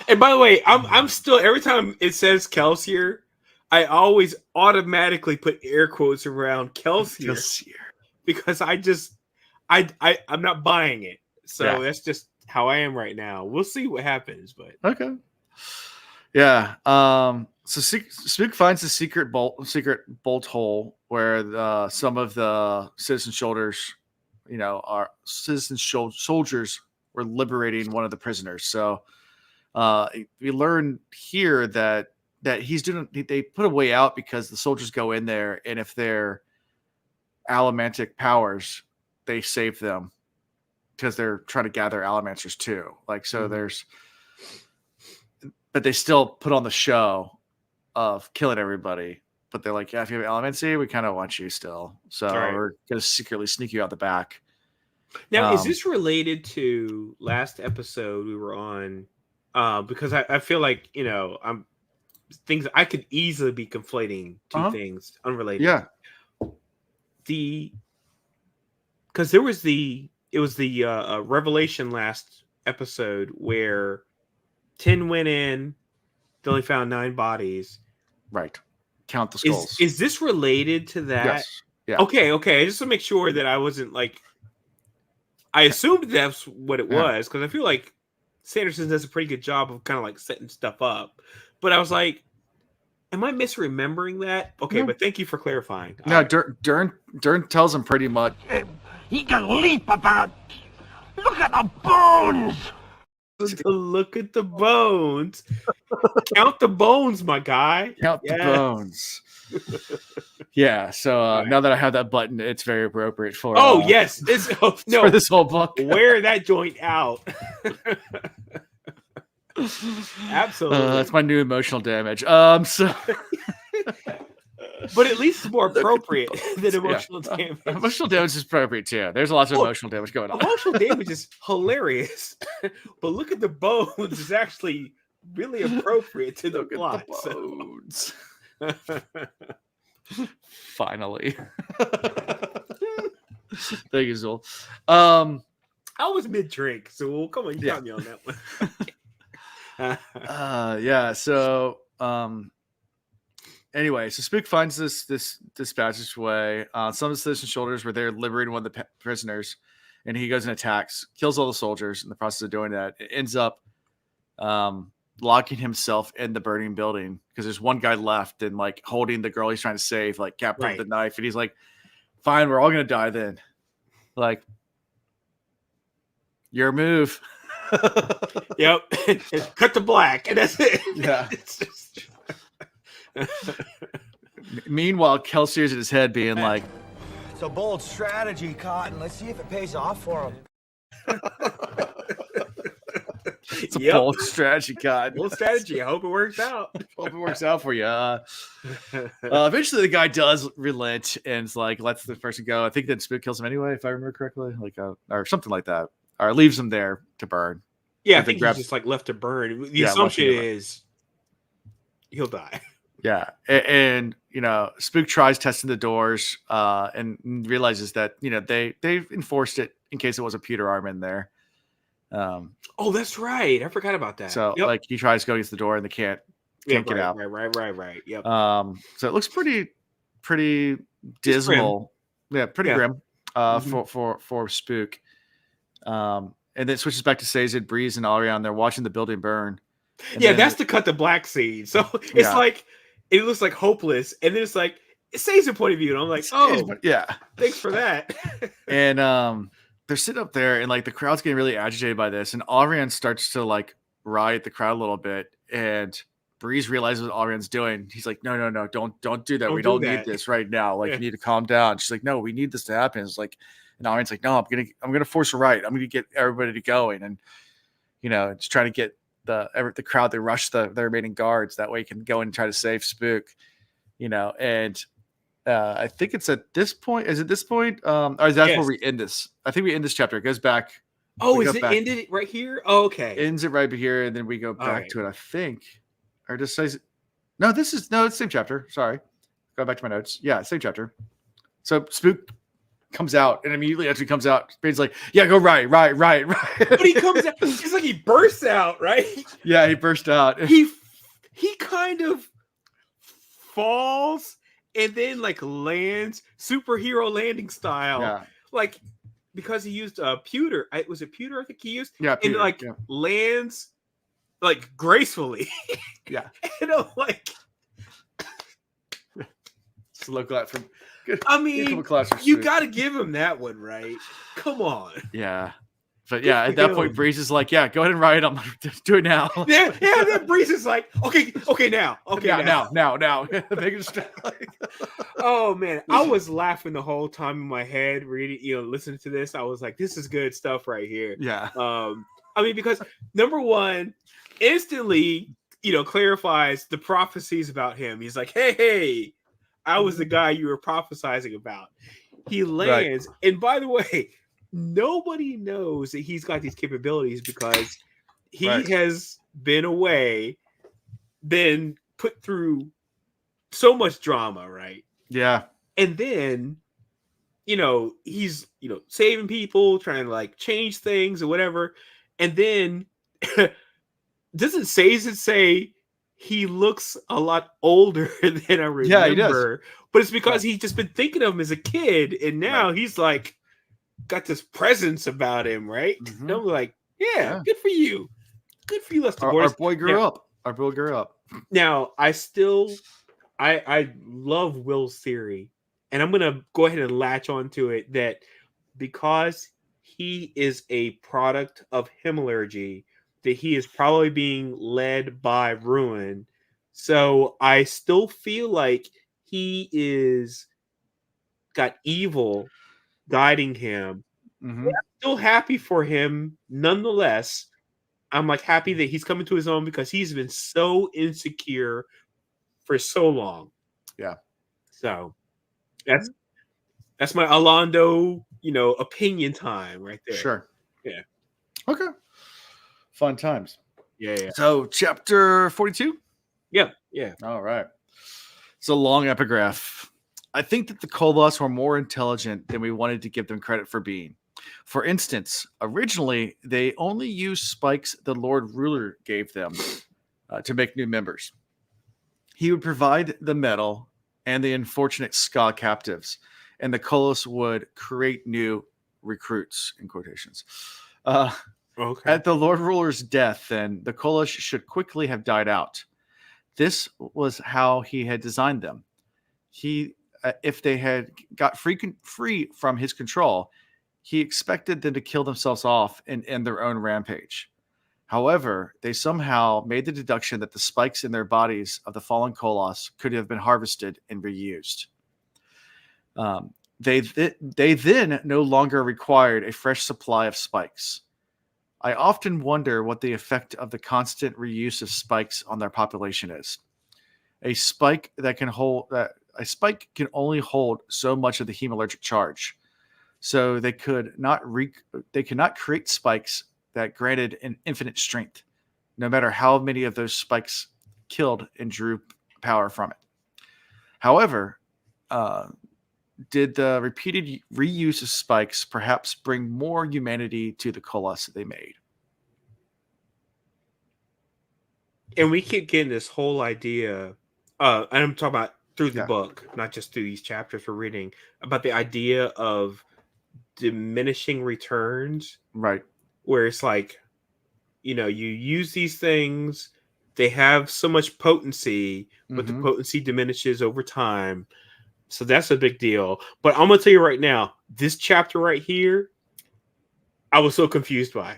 And by the way, I'm still, every time it says Kelsier, I always automatically put air quotes around Kelsier. Because I'm not buying it. So that's just how I am right now. We'll see what happens, but okay. Yeah. So Spook finds the secret bolt hole where some of the citizen soldiers were liberating one of the prisoners. So we learn here that they put a way out because the soldiers go in there, and if they're allomantic powers, they save them because they're trying to gather allomancers too. Like, so but they still put on the show of killing everybody. But they're like, if you have allomancy, we kind of want you still. So we're going to secretly sneak you out the back. Now, is this related to last episode we were on? Because I feel like things I could easily be conflating two things unrelated. Yeah. Because it was the revelation last episode where 10 went in, they only found 9 bodies. Right. Count the skulls. Is this related to that? Yes. Yeah. Okay. Just to make sure that I wasn't like, I assumed that's what it was, because I feel like Sanderson does a pretty good job of kind of like setting stuff up. But I was like, am I misremembering that? Okay, but thank you for clarifying. No, Dern tells him pretty much. He can leap about. Look at the bones. Look at the bones. Count the bones, my guy. Count the bones. Yeah. So now that I have that button, it's very appropriate for. Yes. For this whole book. Wear that joint out. Absolutely. That's my new emotional damage. So. But at least it's more appropriate than emotional damage. Emotional damage is appropriate too. There's lots of emotional damage going on. Emotional damage is hilarious, but look at the bones is actually really appropriate to the plot. The bones. Finally. Thank you, Zul. I was mid-drink, so we'll come on, you got me on that one. Yeah. So, anyway, so Spook finds this passageway. Some of the citizens' shoulders where they're liberating one of the prisoners, and he goes and attacks, kills all the soldiers. In the process of doing that, it ends up locking himself in the burning building because there's one guy left and like holding the girl he's trying to save, like captive with the knife, and he's like, "Fine, we're all gonna die then." Like, your move. Yep. Cut to black, and that's it. Yeah. Meanwhile, Kelsier's in his head being like, "It's a bold strategy, Cotton. Let's see if it pays off for him." It's a bold strategy, God. Bold strategy. I hope it works out. Hope it works out for you. Eventually, the guy does relent and lets the person go. I think that Spook kills him anyway, if I remember correctly, or something like that, or leaves him there to burn. Yeah, I think he's just left to burn. The assumption is he'll die. Yeah, and Spook tries testing the doors and realizes that they've enforced it in case it was a pewter arm in there. That's right. I forgot about that. So he tries to go against the door and they can't get out. Right. Yep. So it looks pretty dismal. Yeah, pretty grim. For Spook. And then it switches back to Sazed, Breeze, and Alrion. They're watching the building burn. That's the cut the black scene. So it's like it looks like hopeless, and then it's like it saves a point of view, and I'm like, thanks for that. And they're sitting up there, and the crowd's getting really agitated by this, and Alrion starts to riot the crowd a little bit, and Breeze realizes what Alrion's doing. He's like, no, don't do that. We don't need this right now. You need to calm down. She's like, no, we need this to happen. It's like, and Alrion's like, no, I'm gonna force a riot. I'm gonna get everybody to going, and just trying to get the crowd to rush the remaining guards. That way he can go and try to save Spook, and I think it's at this point. Is it this point? Or is that where we end this? I think we end this chapter. It goes back. Is it ended right here? Oh, okay. Ends it right here, and then we go back to it, I think. Or just says no, it's the same chapter. Sorry. Go back to my notes. Yeah, same chapter. So Spook comes out, and immediately after he comes out, Spade's like, yeah, go right. But he comes out, it's like he bursts out, right? Yeah, he burst out. He kind of falls and then lands superhero landing style. Yeah. Because he used a pewter. Was it pewter? I think he used. Yeah, pewter, and lands gracefully. Yeah. And I'm like, it's a look from. You got to give him that one, right? Come on. Yeah. But yeah, at that point, Breeze is like, yeah, go ahead and riot. I'm going to do it now. Yeah. Then Breeze is like, okay, now. Now. Oh, man. I was laughing the whole time in my head reading, listening to this. I was like, this is good stuff right here. Yeah. Because number one, instantly, clarifies the prophecies about him. He's like, hey, I was the guy you were prophesizing about. He lands. Right. And by the way, nobody knows that he's got these capabilities because he Right. has been away, been put through so much drama, right? Yeah. And then, he's, saving people, trying to like change things or whatever. And then doesn't say he looks a lot older than I remember. Yeah, he does. But it's because he's just been thinking of him as a kid, and now he's like got this presence about him, right? Mhm. And I'm like, yeah, good for you. Good for you, Lester Our Boris. boy grew up. Our boy grew up. Now, I love Will's theory, and I'm gonna go ahead and latch onto it that because he is a product of hemalurgy, that he is probably being led by Ruin. So I still feel like he is got evil guiding him. Mhm. I'm still happy for him nonetheless. I'm like happy that he's coming to his own because he's been so insecure for so long. Yeah. So that's my Alondo, opinion time right there. Sure. Yeah. Okay. Fun times. Yeah. So chapter 42? Yeah. All right. It's a long epigraph. I think that the Koloss were more intelligent than we wanted to give them credit for being. For instance, originally, they only used spikes the Lord Ruler gave them to make new members. He would provide the metal and the unfortunate Ska captives, and the Koloss would create new recruits, in quotations. Okay. At the Lord Ruler's death, then, the Koloss should quickly have died out. This was how he had designed them. If they had got free from his control, he expected them to kill themselves off and end their own rampage. However, they somehow made the deduction that the spikes in their bodies of the fallen Koloss could have been harvested and reused. They then no longer required a fresh supply of spikes. I often wonder what the effect of the constant reuse of spikes on their population is. A spike can only hold so much of the hemalurgic charge, so they could not create spikes that granted an infinite strength, no matter how many of those spikes killed and drew power from it. However, did the repeated reuse of spikes perhaps bring more humanity to the Koloss they made? And we keep getting this whole idea, and I'm talking about through the Yeah. book, not just through these chapters we're reading, about the idea of diminishing returns. Right. Where it's like, you use these things, they have so much potency, but the potency diminishes over time. So that's a big deal. But I'm going to tell you right now, this chapter right here, I was so confused by.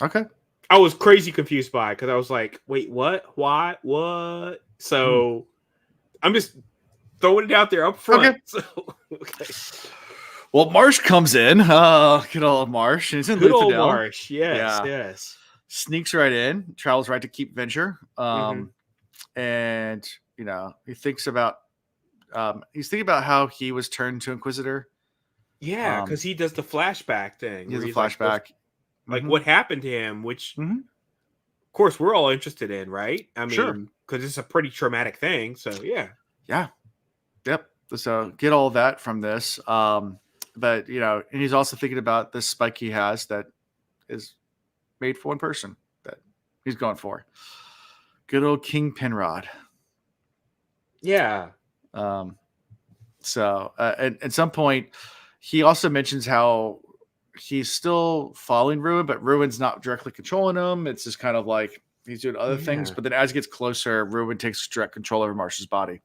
Okay. I was crazy confused by because I was like, wait, what? Why? What? So I'm just throwing it out there up front. Okay. So, okay. Well, Marsh comes in. Good old Marsh. He's in Good old Luthadel. Marsh. Yes. Sneaks right in. Travels right to Keep Venture. And, he thinks about he's thinking about how he was turned to Inquisitor. Yeah, because he does the flashback thing. He has a he's flashback. Like what happened to him, which, of course, we're all interested in, right? I mean, because it's a pretty traumatic thing. So, yeah. Yeah. Yep. So get all that from this. But, and he's also thinking about this spike he has that is made for one person that he's going for. Good old King Penrod. Yeah. So at some point, he also mentions how he's still following Ruin, but Ruin's not directly controlling him. It's just kind of like he's doing other things. But then as he gets closer, Ruin takes direct control over Marsh's body.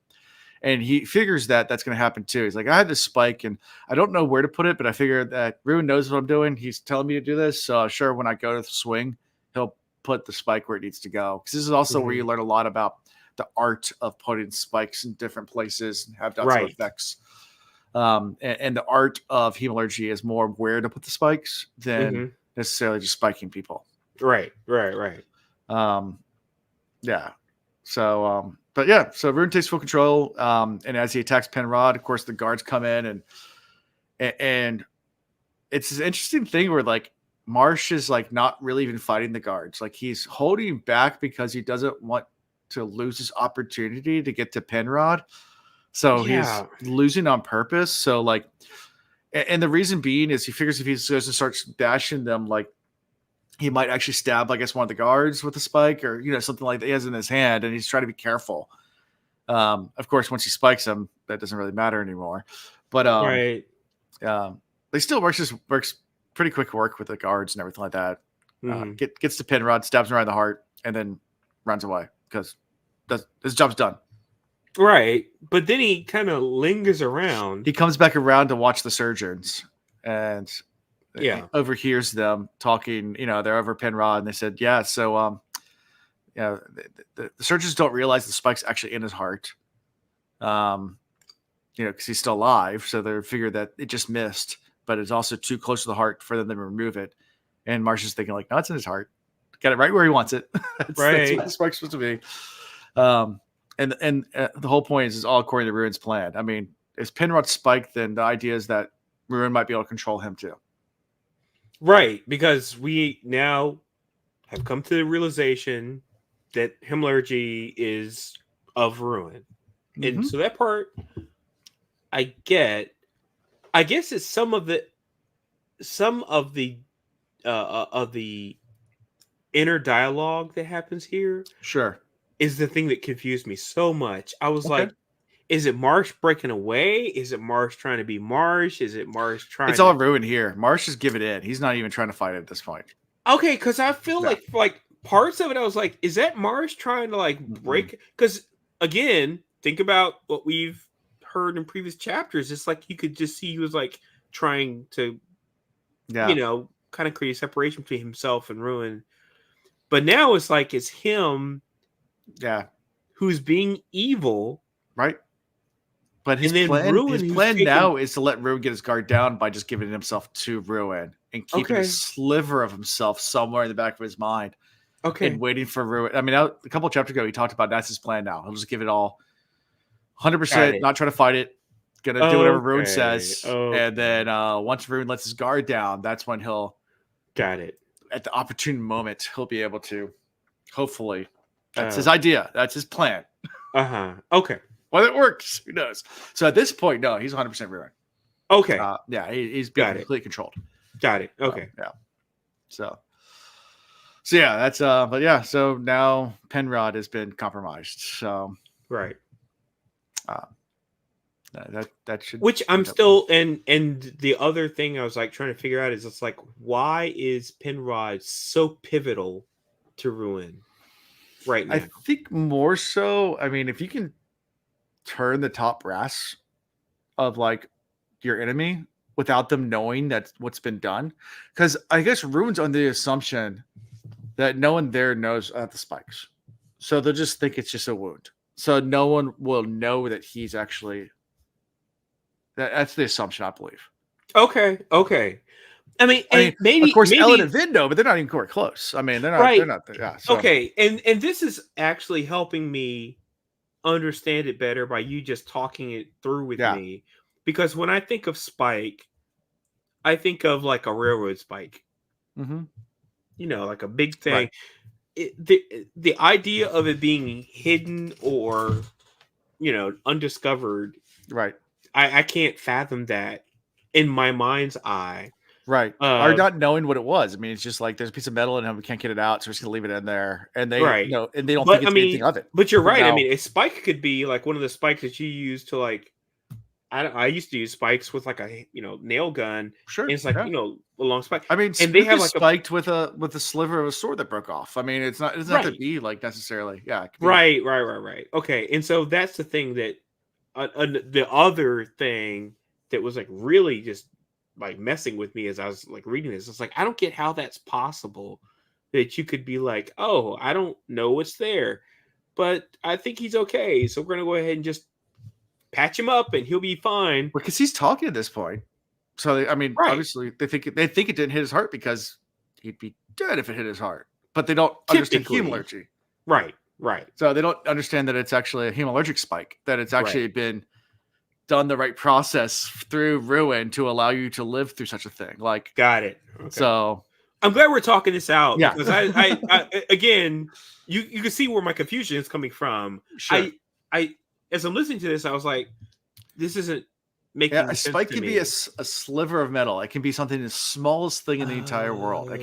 And he figures that that's going to happen too. He's like, I had this spike and I don't know where to put it, but I figured that Ruin knows what I'm doing. He's telling me to do this. So sure, when I go to the swing, he'll put the spike where it needs to go. Because this is also where you learn a lot about the art of putting spikes in different places and have lots of effects. And the art of hemalurgy is more where to put the spikes than necessarily just spiking people. Right. Yeah. So, but yeah, so Ruin takes full control. And as he attacks Penrod, of course, the guards come in and it's an interesting thing where like Marsh is like not really even fighting the guards. Like he's holding back because he doesn't want to lose his opportunity to get to Penrod. So he's losing on purpose. So like, and the reason being is he figures if he goes and starts bashing them, like he might actually stab, I guess, one of the guards with a spike or, you know, something like that he has in his hand, and he's trying to be careful. Of course, once he spikes him, that doesn't really matter anymore. But right. They still works pretty quick work with the guards and everything like that. Gets to Penrod, stabs him right in the heart, and then runs away because his job's done. Right. But then he kind of lingers around. He comes back around to watch the surgeons and overhears them talking. You know, they're over Penrod, and they said, yeah, so the surgeons don't realize the spike's actually in his heart. You know, because he's still alive, so they figured that it just missed, but it's also too close to the heart for them to remove it. And Marsh is thinking like, no, it's in his heart. Got it right where he wants it. That's what the spike's supposed to be. And the whole point is all according to Ruin's plan. I mean, if Penrod's spiked, then the idea is that Ruin might be able to control him too. Right, because we now have come to the realization that Hemorrhagy is of Ruin. And so that part I get. I guess it's some of the inner dialogue that happens here. Sure. Is the thing that confused me so much. I was like, is it Marsh breaking away? Is it Marsh trying to be Marsh? Is it Marsh trying It's all Ruin here. Marsh is giving in. He's not even trying to fight it at this point. Okay, because I feel like parts of it, I was like, is that Marsh trying to like break? Because again, think about what we've heard in previous chapters. It's like you could just see he was like trying to, you know, kind of create a separation between himself and Ruin. But now it's like it's him, who's being evil, right? But his plan now is to let Ruin get his guard down by just giving himself to Ruin and keeping a sliver of himself somewhere in the back of his mind. And waiting for Ruin. I mean, a couple of chapters ago, he talked about that's his plan now. He'll just give it all 100%, not try to fight it. Gonna do whatever Ruin says. And then once Ruin lets his guard down, that's when he'll at the opportune moment, he'll be able to hopefully. That's his idea. That's his plan. Okay. Whether it works, who knows? So at this point, no, he's 100% Ruin. Okay. He's being completely controlled. Got it. Okay. So yeah, that's but yeah, so now Penrod has been compromised. So right. That should, which I'm still and the other thing I was like trying to figure out is it's like, why is Penrod so pivotal to Ruin right now? I think more so, I mean, if you can turn the top brass of like your enemy without them knowing that's what's been done, because I guess Ruin's on the assumption that no one there knows the spikes, so they'll just think it's just a wound, so no one will know that he's actually. That's the assumption, I believe. Okay. I mean, maybe of course, Ellen and Vin know, but they're not even quite close. I mean, they're not. Right. They're not. Yeah. So. Okay, and this is actually helping me understand it better by you just talking it through with me, because when I think of Spike, I think of like a railroad spike. You know, like a big thing. Right. The idea of it being hidden or, you know, undiscovered. Right. I can't fathom that in my mind's eye. Right. Or not knowing what it was. I mean, it's just like there's a piece of metal in it, we can't get it out, so we're just gonna leave it in there. And they and they don't think it's anything of it. But you're right. Now, I mean, a spike could be like one of the spikes that you use to like I used to use spikes with like a nail gun. Sure. And it's like a long spike. I mean, and they have like spiked with a sliver of a sword that broke off. I mean, it's not to be like necessarily. Yeah. Right. Okay. And so that's the thing that the other thing that was like really just like messing with me as I was like reading this. It's like, I don't get how that's possible that you could be like, oh, I don't know what's there, but I think he's okay. So we're going to go ahead and just patch him up and he'll be fine. Because he's talking at this point. So, I mean, obviously they think it didn't hit his heart because he'd be dead if it hit his heart, but they don't understand hemalurgy. Right. So they don't understand that it's actually a hemalurgic spike, that it's actually been done the right process through Ruin to allow you to live through such a thing. Like, got it. Okay. So I'm glad we're talking this out because Yeah. I again, you can see where my confusion is coming from. Sure. I as I'm listening to this, I was like, this isn't making a sense spike to can me. be a sliver of metal. It can be something the smallest thing in the entire world. It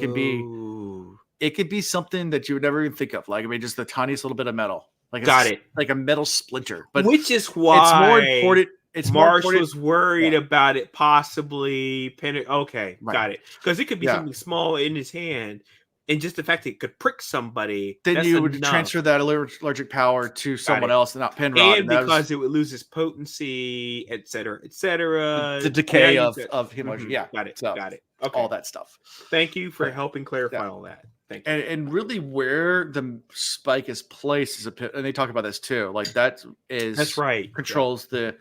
could be something that you would never even think of. Like, I mean, just the tiniest little bit of metal. Like, Got it. Like a metal splinter. But which is why it's more important. It's more Marsh important. was worried about it possibly okay, Right. got it. Because it could be something small in his hand, and just the fact that it could prick somebody. Then that's you would enough. transfer that allergic power to someone else, and not Penrod. And because it would lose its potency, et cetera, the decay of him. Mm-hmm. Yeah, got it. So, got it. Okay, all that stuff. Thank you for helping clarify all that. Thank you. And really, where the spike is placed is and they talk about this too. Like that's right. Controls the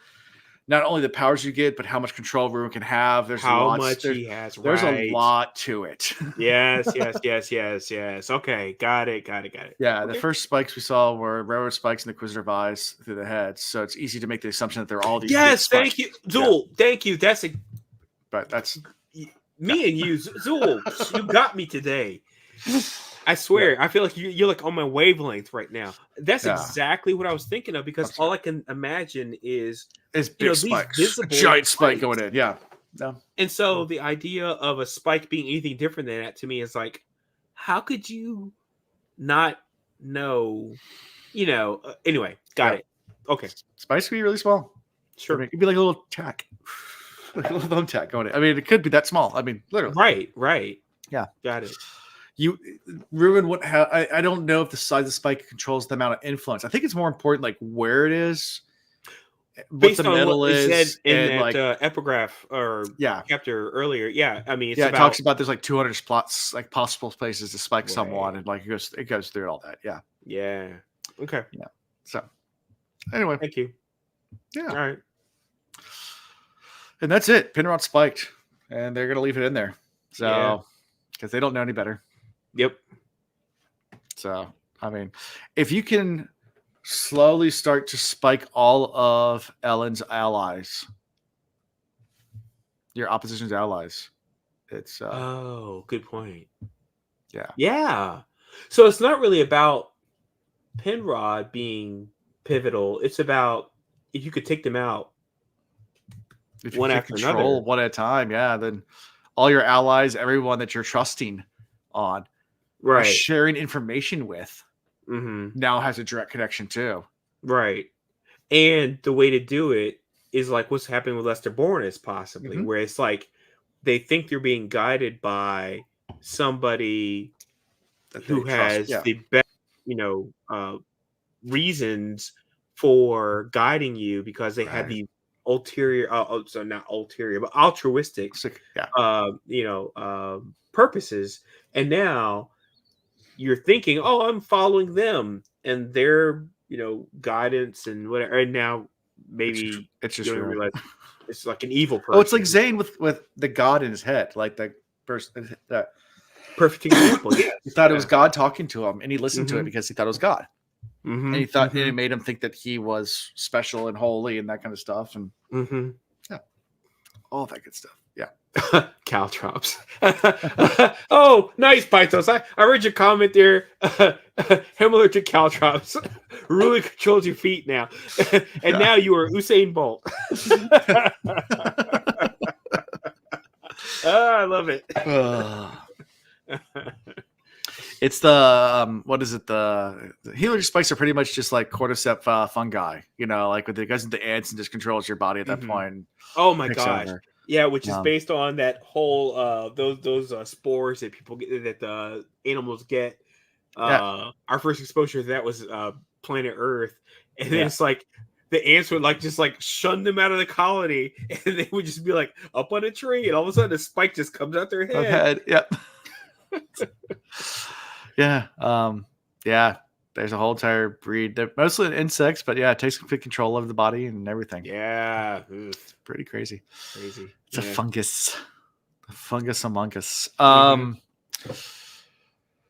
not only the powers you get, but how much control Ruin can have. There's how much he has. There's a lot to it. yes. Okay, got it. Yeah, okay. The first spikes we saw were railroad spikes and the Inquisitor Eyes through the heads. So it's easy to make the assumption that they're all these. Yes, thank you, Zool. Yeah. Thank you. But that's me and you, Zool. You got me today. I swear, I feel like you're like on my wavelength right now. That's exactly what I was thinking of because all I can imagine is big spikes, a giant spike going in. Yeah. And so the idea of a spike being anything different than that to me is like, how could you not know? Anyway, got it. Okay, spikes could be really small. Sure, it could be like a little tack, like a little thumb tack going in. I mean, it could be that small. I mean, literally. Right. Yeah, got it. Ruin what? I don't know if the size of the spike controls the amount of influence. I think it's more important like where it is, based on what is said in that epigraph or chapter earlier. Yeah, I mean, it talks about there's like 200 spots, like possible places to spike someone, and like it goes through all that. Yeah. Okay. Yeah. So anyway, thank you. Yeah. All right. And that's it. Penrod spiked, and they're gonna leave it in there. So because they don't know any better. Yep. So, I mean, if you can slowly start to spike all of Elend's allies, your opposition's allies, it's good point. Yeah. So it's not really about Penrod being pivotal. It's about if you could take them out one after another, one at a time. Yeah, then all your allies, everyone that you're trusting on, right, sharing information with, now has a direct connection too. Right. And the way to do it is like what's happening with Lester Bornes, possibly, where it's like they think they're being guided by somebody who has the best, reasons for guiding you because they have the ulterior, so not ulterior, but altruistic, purposes. And now you're thinking, oh, I'm following them and their, guidance and whatever. And now maybe it's just realize it's like an evil person. Oh, it's like Zane with the God in his head, like the person that perfect example. Yeah, he thought it was God talking to him, and he listened to it because he thought it was God. And he thought it made him think that he was special and holy and that kind of stuff. And all that good stuff. Yeah. Caltrops. Oh, nice, Pythos. I read your comment there. Himmler to Caltrops. Really controls your feet now. And now you are Usain Bolt. I love it. It's the what is it? The healer spikes are pretty much just like cordyceps fungi, like with it goes into ants and just controls your body at that point. Oh my gosh. Yeah, which is based on that whole those spores that people get, that the animals get. Our first exposure to that was planet Earth, and then it's like the ants would just shun them out of the colony, and they would just be like up on a tree, and all of a sudden a spike just comes out their head. Yep. Yeah. There's a whole entire breed. They're mostly insects, but it takes complete control of the body and everything. Yeah. Pretty crazy. It's a fungus. A fungus among us.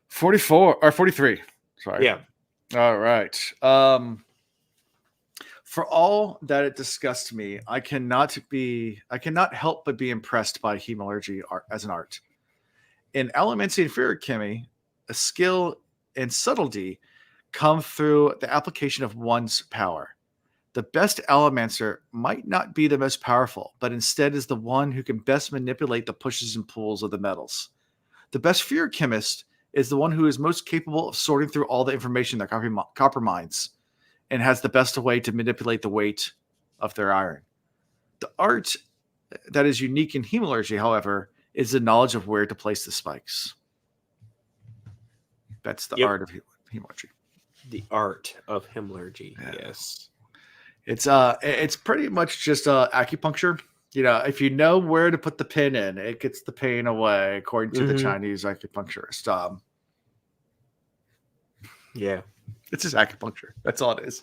44 or 43. Sorry. Yeah. All right. For all that it disgusts me, I cannot help but be impressed by hemalurgy art as an art. In Allomancy and Feruchemy, a skill and subtlety come through the application of one's power. The best Allomancer might not be the most powerful, but instead is the one who can best manipulate the pushes and pulls of the metals. The best Feruchemist is the one who is most capable of sorting through all the information that copper mines and has the best way to manipulate the weight of their iron. The art that is unique in hemalurgy, however, is the knowledge of where to place the spikes. That's the art of hemalurgy. The art of hemalurgy, yes. It's pretty much just acupuncture. If you know where to put the pin in, it gets the pain away, according to the Chinese acupuncturist. Yeah. It's just acupuncture. That's all it is.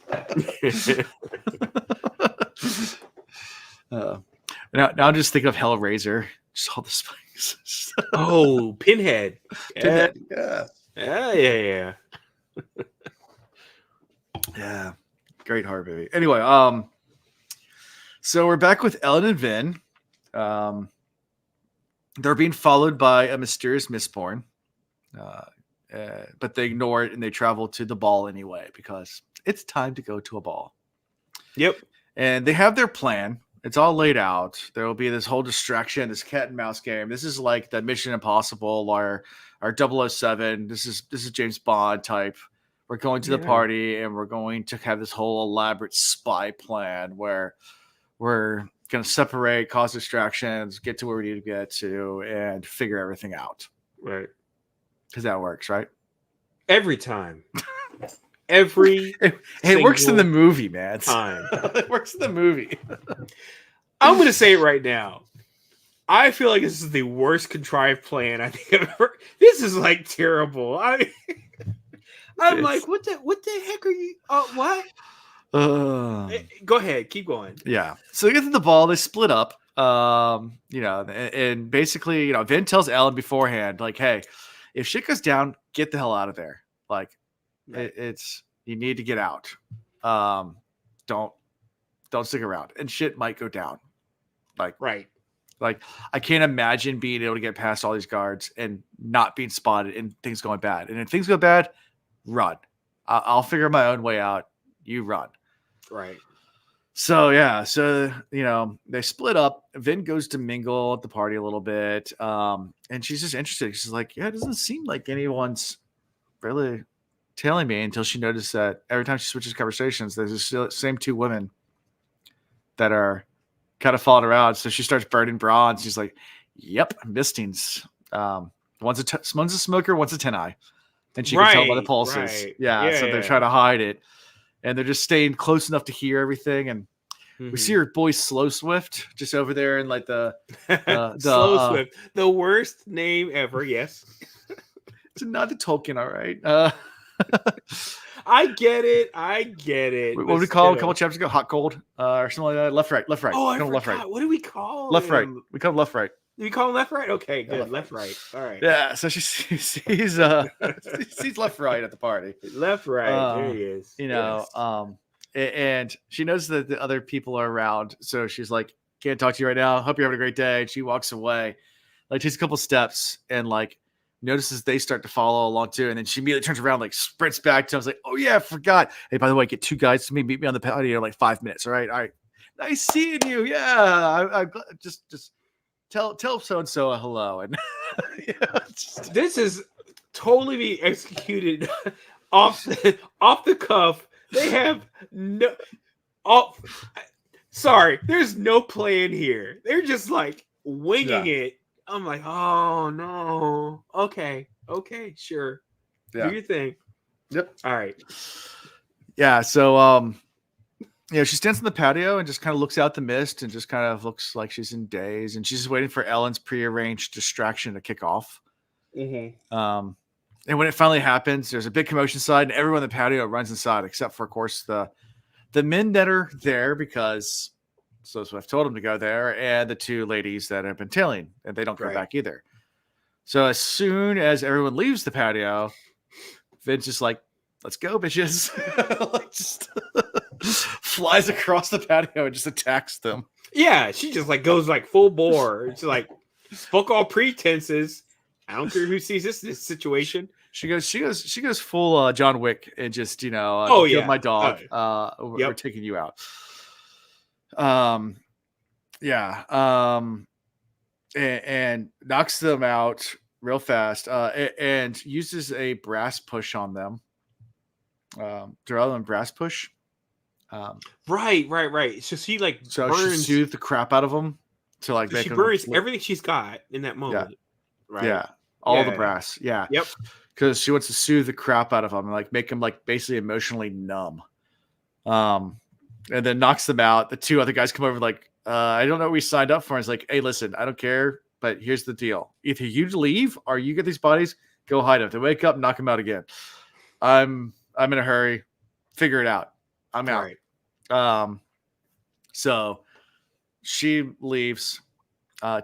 Now I'm just thinking of Hellraiser. Just all the spikes. Oh, Pinhead. Pinhead. Yeah. Yeah. Yeah. Great horror movie. Anyway, so we're back with Ellen and Vin. They're being followed by a mysterious Mistborn. But they ignore it and they travel to the ball anyway because it's time to go to a ball. Yep. And they have their plan. It's all laid out. There will be this whole distraction, this cat and mouse game. This is like the Mission Impossible or 007. This is James Bond type. We're going to the party and we're going to have this whole elaborate spy plan where we're going to separate, cause distractions, get to where we need to get to, and figure everything out. Right. Because that works, right? Every time. It works in the movie, man. Time. It works in the movie. I'm going to say it right now. I feel like this is the worst contrived plan I think I've ever. This is like terrible. I'm like, what the heck are you? What? Go ahead, keep going. Yeah. So they get to the ball. They split up. And basically, Vin tells Ellen beforehand, like, hey, if shit goes down, get the hell out of there. Like, it's you need to get out. Don't stick around, and shit might go down. Like, right. Like, I can't imagine being able to get past all these guards and not being spotted and things going bad. And if things go bad, run. I'll figure my own way out. You run. Right. So, yeah. So, they split up. Vin goes to mingle at the party a little bit. And she's just interested. She's like, yeah, it doesn't seem like anyone's really telling me, until she noticed that every time she switches conversations, there's the same two women that are kind of following around. So she starts burning bronze. She's like, yep, mistings. One's a smoker, one's a 10-eye. And she can tell by the pulses. Right. Yeah, so they're trying to hide it. And they're just staying close enough to hear everything. And we see her boy Slow Swift just over there in like the Slow Swift, the worst name ever. Yes. It's not the Tolkien, all right. I get it. What would we call him a couple chapters ago? Hot Cold or something like that? Left, right. Oh, I forgot. Left, right. What do we call left, him? right. We call him Left, right. Do we call him Left, right? Okay, good. Left, right. All right. Yeah, so she sees sees Left, right at the party. Left, right. There he is. And she knows that the other people are around, so she's like, can't talk to you right now. Hope you're having a great day. And she walks away, like takes a couple steps and like notices they start to follow along too. And then she immediately turns around, like sprints back to him. I was like, oh yeah, I forgot. Hey, by the way, get two guys to meet me on the patio in like 5 minutes. All right. Nice seeing you. Yeah. I'm just tell so-and-so a hello. And this is totally be executed off the cuff. They have there's no plan here. They're just like winging it. I'm like, oh no. Okay, sure. Yeah. Do your thing. Yep. All right. Yeah. So, she stands on the patio and just kind of looks out the mist and just kind of looks like she's in daze, and she's just waiting for Ellen's prearranged distraction to kick off. Mm-hmm. And when it finally happens, there's a big commotion inside, and everyone on the patio runs inside, except for, of course, the men that are there because Slow Swift told them to go there, and the two ladies that have been tailing, and they don't go back either. So as soon as everyone leaves the patio, Vince is like, let's go, bitches. Like just flies across the patio and just attacks them. Yeah, she just like goes like full bore. It's like fuck all pretenses. I don't care who sees this situation. She goes full John Wick and just Oh, kill yeah. my dog. Yep. We're taking you out. And knocks them out real fast. And uses a brass push on them. Darrell and brass push. Right. So she like So burns. she soothed the crap out of them to like make She them burns flip. everything she's got in that moment. Right. Yeah, all the Yeah. brass. Yeah. Yep. Because she wants to soothe the crap out of them and like make them like basically emotionally numb. And then knocks them out. The two other guys come over like, I don't know what we signed up for. It's like, hey, listen, I don't care, but here's the deal: either you leave or you get these bodies, go hide them. If they wake up, knock them out again. I'm in a hurry. Figure it out. I'm out. Right. So she leaves.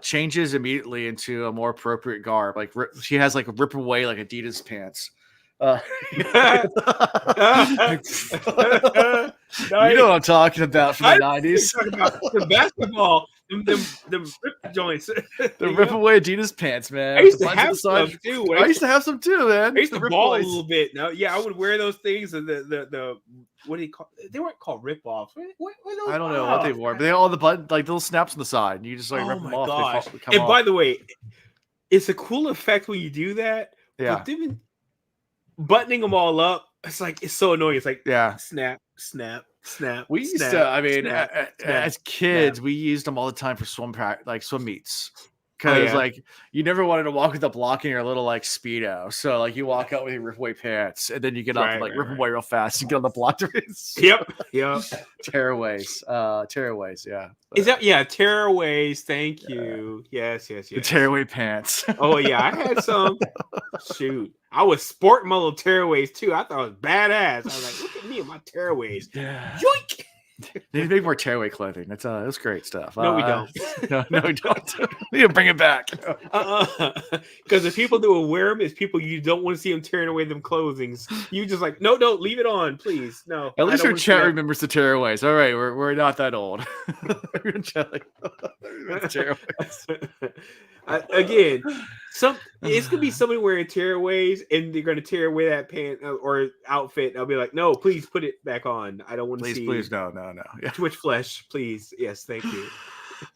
Changes immediately into a more appropriate garb. Like she has like a rip away like Adidas pants. You know what I'm talking about from the 90s. Talking about the basketball, them rip joints. The rip away Adidas pants, man. I used The to buttons have on the some too. I used to have some too, man. I used to The rip ball a aways. little bit. No, yeah, I would wear those things and the what do you call? They weren't called rip offs. What those? I don't know what they wore, but they had all the button like little snaps on the side. And you just like Oh rip them my off. gosh! They come And off. by the way, it's a cool effect when you do that. Yeah. But then buttoning them all up, it's so annoying. It's like Yeah. snap. We used snap, to, I mean, snap, snap, as kids, we used them all the time for swim meets. Because yeah. like you never wanted to walk with a block in your little like Speedo. So like you walk out with your rip away pants and then you get up and like rip away real fast and get on the block to Yep. tearaways. Tearaways, yeah. Is that tearaways? Thank you. Yes. The tearaway pants. Oh yeah, I had some. Shoot, I was sporting my little tearaways too. I thought it was badass. I was like, look at me and my tearaways. Yeah. Yoink! They need to make more tearaway clothing. That's great stuff. No, we don't. No, we don't. We need to bring it back. Because if people do wear them, it's people you don't want to see them tearing away them clothings. You just like, no, leave it on, please. No. At least our chat remembers the tearaways. All right, we're not that old. Again, it's gonna be somebody wearing tearaways, and they're gonna tear away that pant or outfit. And I'll be like, no, please put it back on. I don't want to see. Please, no. Yeah. Too much flesh, please. Yes, thank you.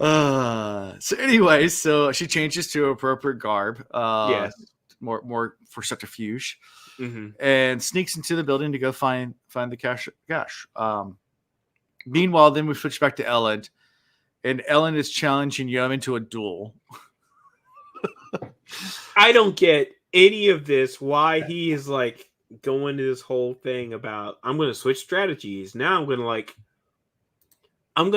So anyway, so she changes to appropriate garb. Yes, more for subterfuge, mm-hmm. and sneaks into the building to go find the cash. Meanwhile, then we switch back to Ellen, and Ellen is challenging Yeoman to a duel. I don't get any of this. Why he is like going to this whole thing about I'm going to switch strategies. Now I'm going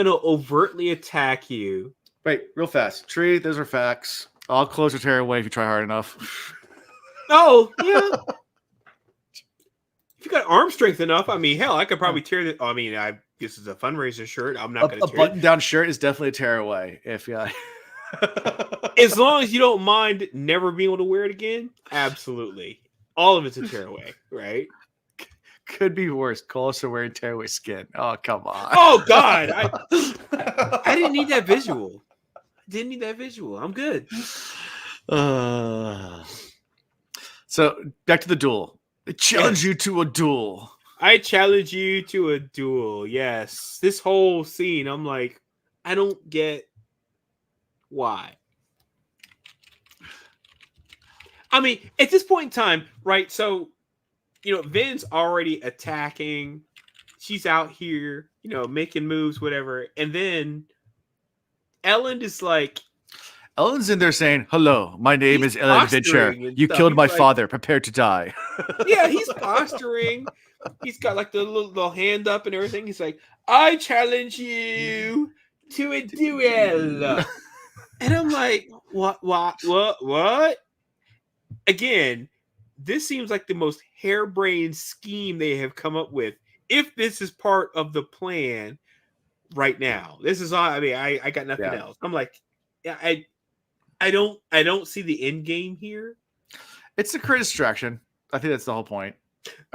to overtly attack you. Wait, real fast. Tree, those are facts. I'll close your tearaway if you try hard enough. Oh, yeah. If you got arm strength enough, I mean, hell, I could probably tear it. I mean, this is a fundraiser shirt. I'm not going to tear it. A button-down shirt is definitely a tearaway. If as long as you don't mind never being able to wear it again, absolutely. All of it's a tearaway, right? Could be worse. Cole also wearing tearaway skin. Oh, come on. Oh, God. I didn't need that visual. I'm good. So back to the duel. I challenge you to a duel. I challenge you to a duel. Yes. This whole scene, I'm like, I don't get why. I mean, at this point in time, right? So, Vin's already attacking. She's out here, making moves, whatever. And then Ellen is like, Ellen's in there saying, hello, my name is Ellen Venture. You killed my father. Prepare to die. Yeah, he's posturing. He's got like the little hand up and everything. He's like, I challenge you to a duel. And I'm like, what? Again, this seems like the most harebrained scheme they have come up with. If this is part of the plan right now, this is all. I mean, I got nothing else. I'm like, yeah, I don't see the end game here. It's a career distraction. I think that's the whole point.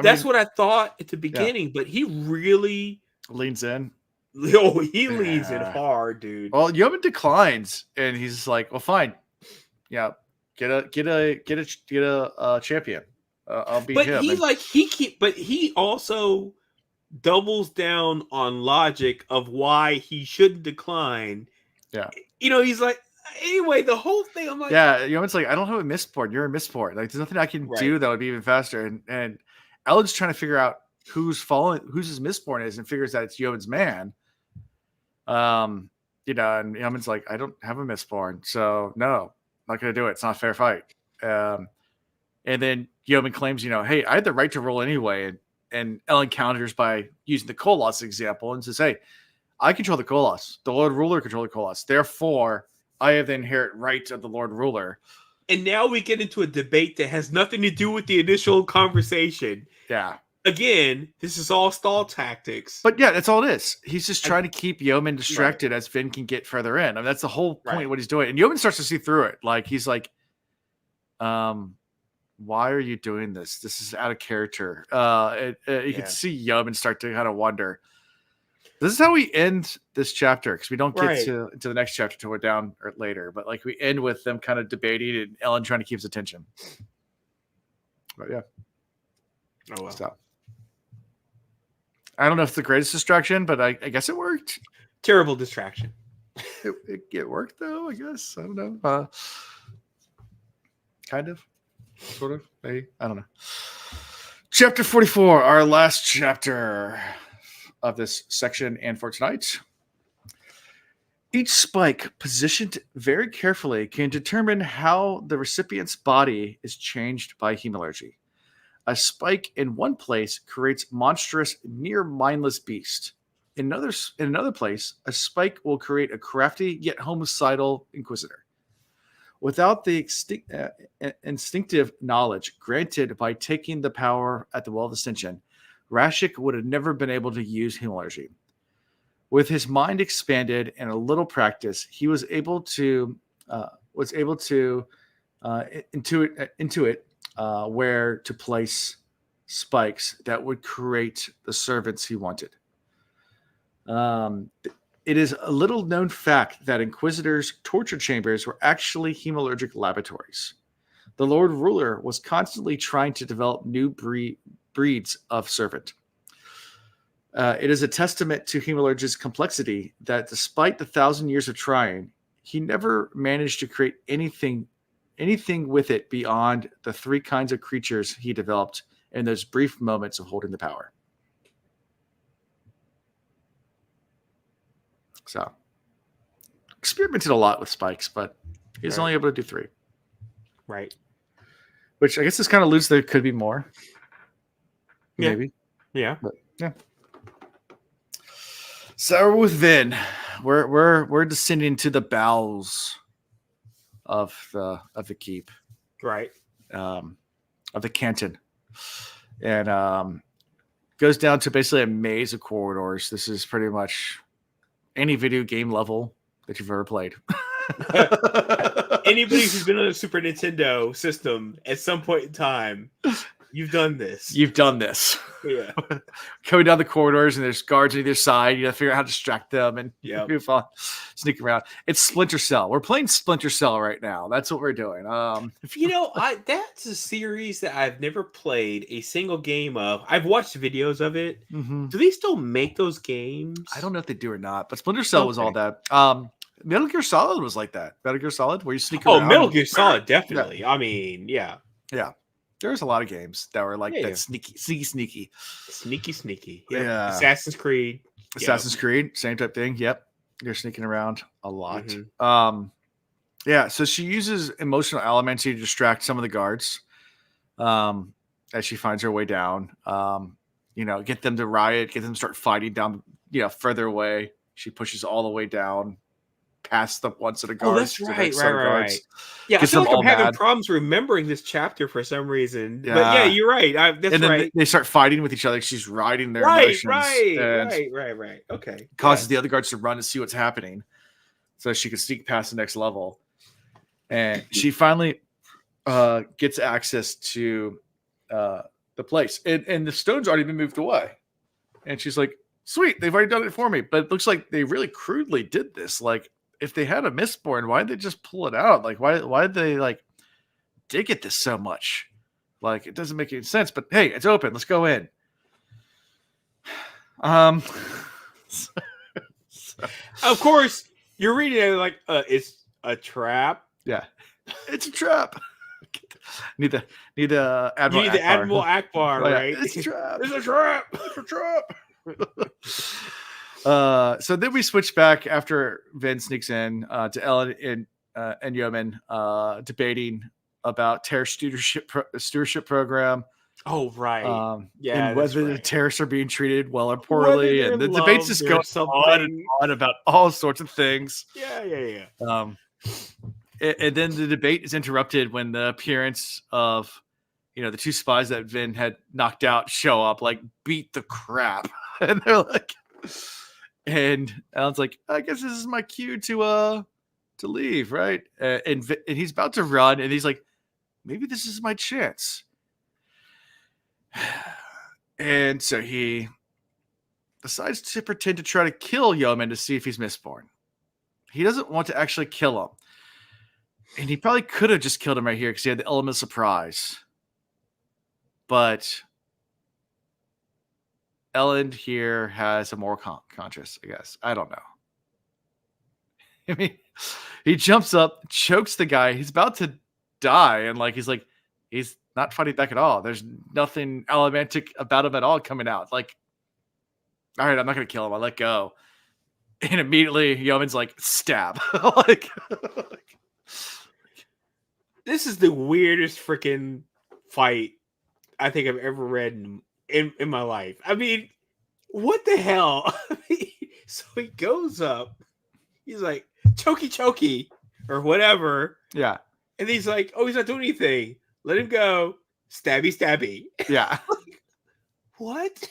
That's what I thought at the beginning, but he really leans in. Oh, he leans in hard, dude. Well, Yeoman declines, and he's like, "Well, fine, yeah, get a champion. I'll beat him." But he also doubles down on logic of why he shouldn't decline. Yeah, he's like, anyway, the whole thing. I'm like, yeah, Yeoman's like, "I don't have a Mistborn. You're a Mistborn. Like, there's nothing I can do that would be even faster." And Elend's trying to figure out whose his Mistborn is, and figures that it's Yeoman's man. And Yeoman's like, "I don't have a Mistborn, so no, I'm not gonna do it. It's not a fair fight." And then Yeoman claims, "Hey, I had the right to rule anyway." And Elend counters by using the Koloss example and says, "Hey, I control the Koloss. The Lord Ruler controls the Koloss. Therefore, I have the inherent right of the Lord Ruler." And now we get into a debate that has nothing to do with the initial conversation. Yeah. Again, this is all stall tactics. But yeah, that's all it is. He's just trying to keep Yeoman distracted as Finn can get further in. I mean, that's the whole point of what he's doing. And Yeoman starts to see through it. Like, he's like, why are you doing this? This is out of character. You can see Yeoman start to kind of wonder. This is how we end this chapter, because we don't get to the next chapter till we're down or later. But like, we end with them kind of debating and Elend trying to keep his attention. But yeah. Oh well. So I don't know if it's the greatest distraction, but I guess it worked. Terrible distraction. It worked though, I guess. I don't know. Kind of. Sort of. Maybe. I don't know. Chapter 44, our last chapter of this section and for tonight. Each spike positioned very carefully can determine how the recipient's body is changed by hemalurgy. A spike in one place creates monstrous, near mindless beast. In another place, a spike will create a crafty yet homicidal inquisitor. Without the instinctive knowledge granted by taking the power at the Well of Ascension, Rashik would have never been able to use hemalurgy. With his mind expanded and a little practice, he was able to intuit where to place spikes that would create the servants he wanted. It is a little known fact that Inquisitors' torture chambers were actually hemalurgic laboratories. The Lord Ruler was constantly trying to develop new breeds of servant. It is a testament to hemalurgy's complexity that despite the 1,000 years of trying, he never managed to create anything with it beyond the 3 kinds of creatures he developed in those brief moments of holding the power. So, experimented a lot with spikes, but he was only able to do 3. Right. Which I guess this kind of alludes there could be more. Maybe. Yeah. But, yeah. So with Vin, we're descending to the bowels of the keep, right? Of the canton, and goes down to basically a maze of corridors. This is pretty much any video game level that you've ever played. Anybody who's been on a Super Nintendo system at some point in time, you've done this. You've done this. Yeah. Going down the corridors and there's guards on either side. You got to figure out how to distract them and goof on, sneak around. It's Splinter Cell. We're playing Splinter Cell right now. That's what we're doing. That's a series that I've never played a single game of. I've watched videos of it. Mm-hmm. Do they still make those games? I don't know if they do or not, but Splinter Cell was all that. Metal Gear Solid was like that. Metal Gear Solid, where you sneak around. Oh, Metal Gear Solid, definitely. Yeah. I mean, yeah. Yeah. There's a lot of games that were like that sneaky. Yeah. Assassin's Creed. Creed, same type thing. Yep. You're sneaking around a lot. Mm-hmm. So she uses emotional elements to distract some of the guards as she finds her way down. Get them to riot, get them to start fighting down, further away. She pushes all the way down past the ones that are guards. Oh, that's right. Yeah, I feel like I'm having problems remembering this chapter for some reason. Yeah. But yeah, you're right. That's right. They start fighting with each other. She's riding their emotions. Right. Okay. Causes the other guards to run to see what's happening so she can sneak past the next level. And she finally gets access to the place. And the stone's already been moved away. And she's like, sweet, they've already done it for me. But it looks like they really crudely did this. Like, if they had a Mistborn, why did they just pull it out? Like, why did they like dig at this so much? Like, it doesn't make any sense. But hey, it's open. Let's go in. Of course, you're reading it like it's a trap. Yeah, it's a trap. Need the Admiral. You need the Admiral Akbar, right? It's a trap. It's a trap. It's a trap. So then we switch back after Vin sneaks in to Ellen and Yeoman debating about terrorist stewardship program. Oh, right. And whether the terrorists are being treated well or poorly, and the debates just go on and on about all sorts of things. Yeah. And then the debate is interrupted when the appearance of, the two spies that Vin had knocked out show up, like beat the crap, and they're like, and Alan's like, I guess this is my cue to leave, right? And he's about to run, and he's like, maybe this is my chance. And so he decides to pretend to try to kill Yeoman to see if he's Mistborn. He doesn't want to actually kill him. And he probably could have just killed him right here because he had the element of surprise. But Ellen here has a more conscious, I guess. I don't know. I mean, he jumps up, chokes the guy. He's about to die. And he's not fighting back at all. There's nothing elementic about him at all coming out. Like, all right, I'm not going to kill him. I let go. And immediately Yeoman's like, stab. This is the weirdest freaking fight I think I've ever read in my life. I mean, what the hell? So he goes up. He's like, chokey, or whatever. Yeah. And he's like, oh, he's not doing anything. Let him go. Stabby. Yeah. What?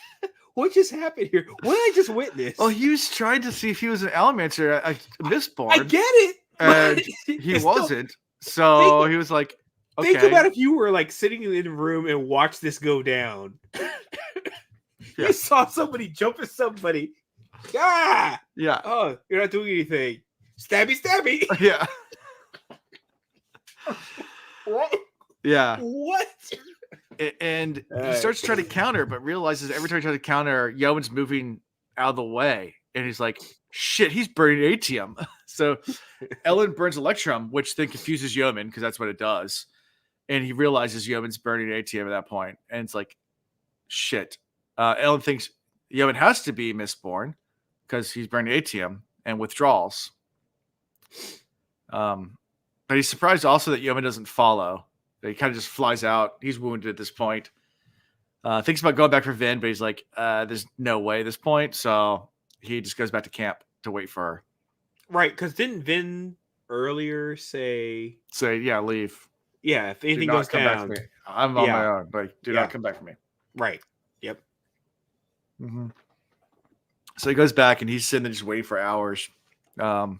What just happened here? What did I just witness? Oh, he was trying to see if he was an Elementor, a Mistborn. I get it. And he wasn't. So he was like, okay. Think about if you were like sitting in the room and watched this go down. You saw somebody jump at somebody. Ah! Yeah. Oh, you're not doing anything. Stabby. Yeah. What? Yeah. What? And he starts to try to counter, but realizes every time he tries to counter, Yeoman's moving out of the way. And he's like, shit, he's burning Atium. So Ellen burns Electrum, which then confuses Yeoman because that's what it does. And he realizes Yeoman's burning Atium at that point. And it's like, shit. Ellen thinks Yeoman has to be Mistborn because he's burning Atium and withdraws. But he's surprised also that Yeoman doesn't follow. He kind of just flies out. He's wounded at this point. Thinks about going back for Vin, but he's like, there's no way at this point. So he just goes back to camp to wait for her. Right, because didn't Vin earlier say, yeah, leave. Yeah, if anything goes down. I'm on my own. Like, do not come back for me. Right. Yep. Mm-hmm. So he goes back and he's sitting there just waiting for hours. So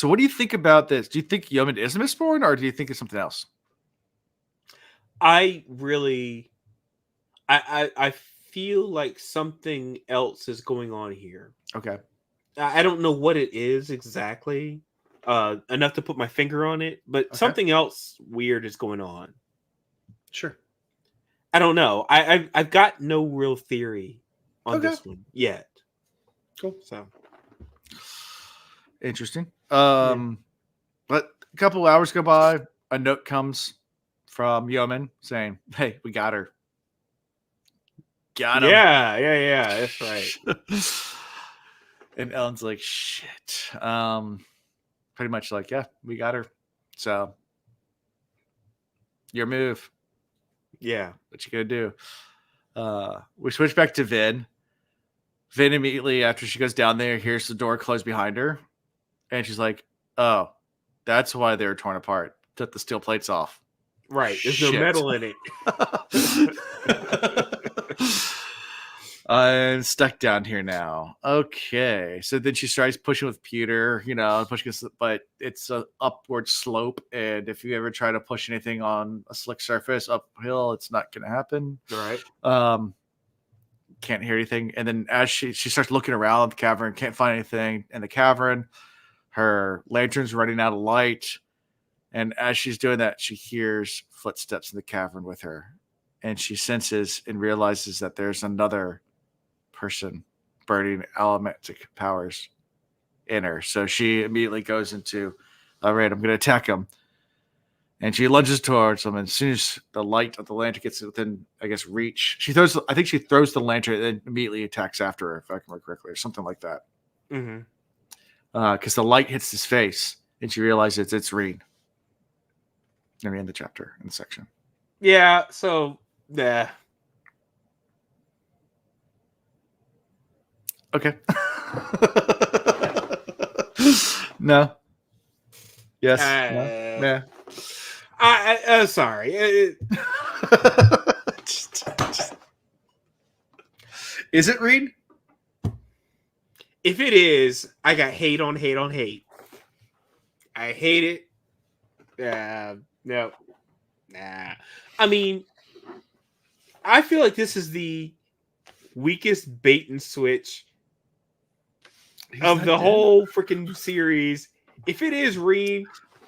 what do you think about this? Do you think Yeoman is a Mistborn, or do you think it's something else? I feel like something else is going on here. Okay. I don't know what it is exactly, enough to put my finger on it, but something else weird is going on. Sure. I don't know. I've got no real theory on this one yet. Cool. So interesting. But a couple of hours go by. A note comes from Yeoman saying, "Hey, we got her. Got him." Yeah. That's right. And Ellen's like, "Shit." Pretty much like, "Yeah, we got her." So, your move. Yeah. What you gonna do? We switch back to Vin. Vin immediately after she goes down there hears the door close behind her, and she's like, "Oh, that's why they were torn apart. Took the steel plates off." Right. There's no metal in it. I'm stuck down here now. Okay. So then she starts pushing with Peter, but it's an upward slope. And if you ever try to push anything on a slick surface uphill, it's not going to happen. Right. can't hear anything. And then as she starts looking around the cavern, can't find anything in the cavern. Her lantern's running out of light. And as she's doing that, she hears footsteps in the cavern with her. And she senses and realizes that there's another person burning elemental powers in her. So she immediately goes into, all right, I'm going to attack him. And she lunges towards him. And as soon as the light of the lantern gets within, I guess, reach, she throws the lantern and then immediately attacks after her, if I can remember correctly, or something like that. Because the light hits his face and she realizes it's Reen. And we end the chapter in the section. Yeah, so, yeah. Okay. No. Yes. No. Yeah. I'm sorry. Is it Reed? If it is, I got hate on hate on hate. I hate it. No. Nah. I mean, I feel like this is the weakest bait and switch of the whole freaking series. If it is Reed,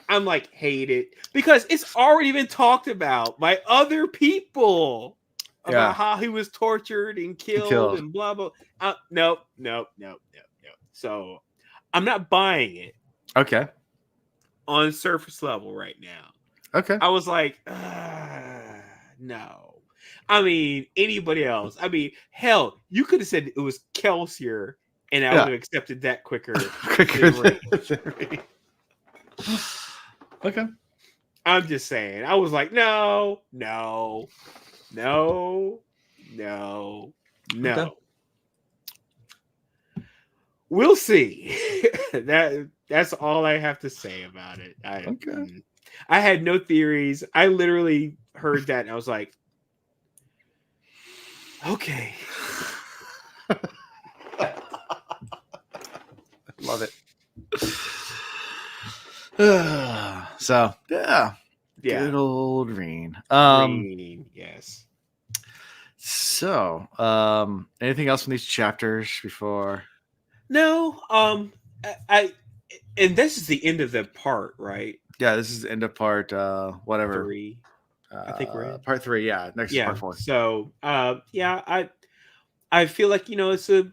I'm like, hate it. Because it's already been talked about by other people about how he was tortured and killed and blah, blah. Nope. So I'm not buying it. Okay. On surface level right now. Okay. I was like, no. I mean, anybody else. I mean, hell, you could have said it was Kelsier, and I would have accepted that quicker. than Okay. I'm just saying. I was like, no. Okay. We'll see. That's all I have to say about it. I had no theories. I literally heard that and I was like, okay. Love it. So, yeah. Good old Reen. Reen, yes. So, anything else from these chapters before? No. And this is the end of the part, right? Yeah, this is the end of part whatever. 3. I think we're in part 3, yeah. Next is part 4. So I feel like, it's a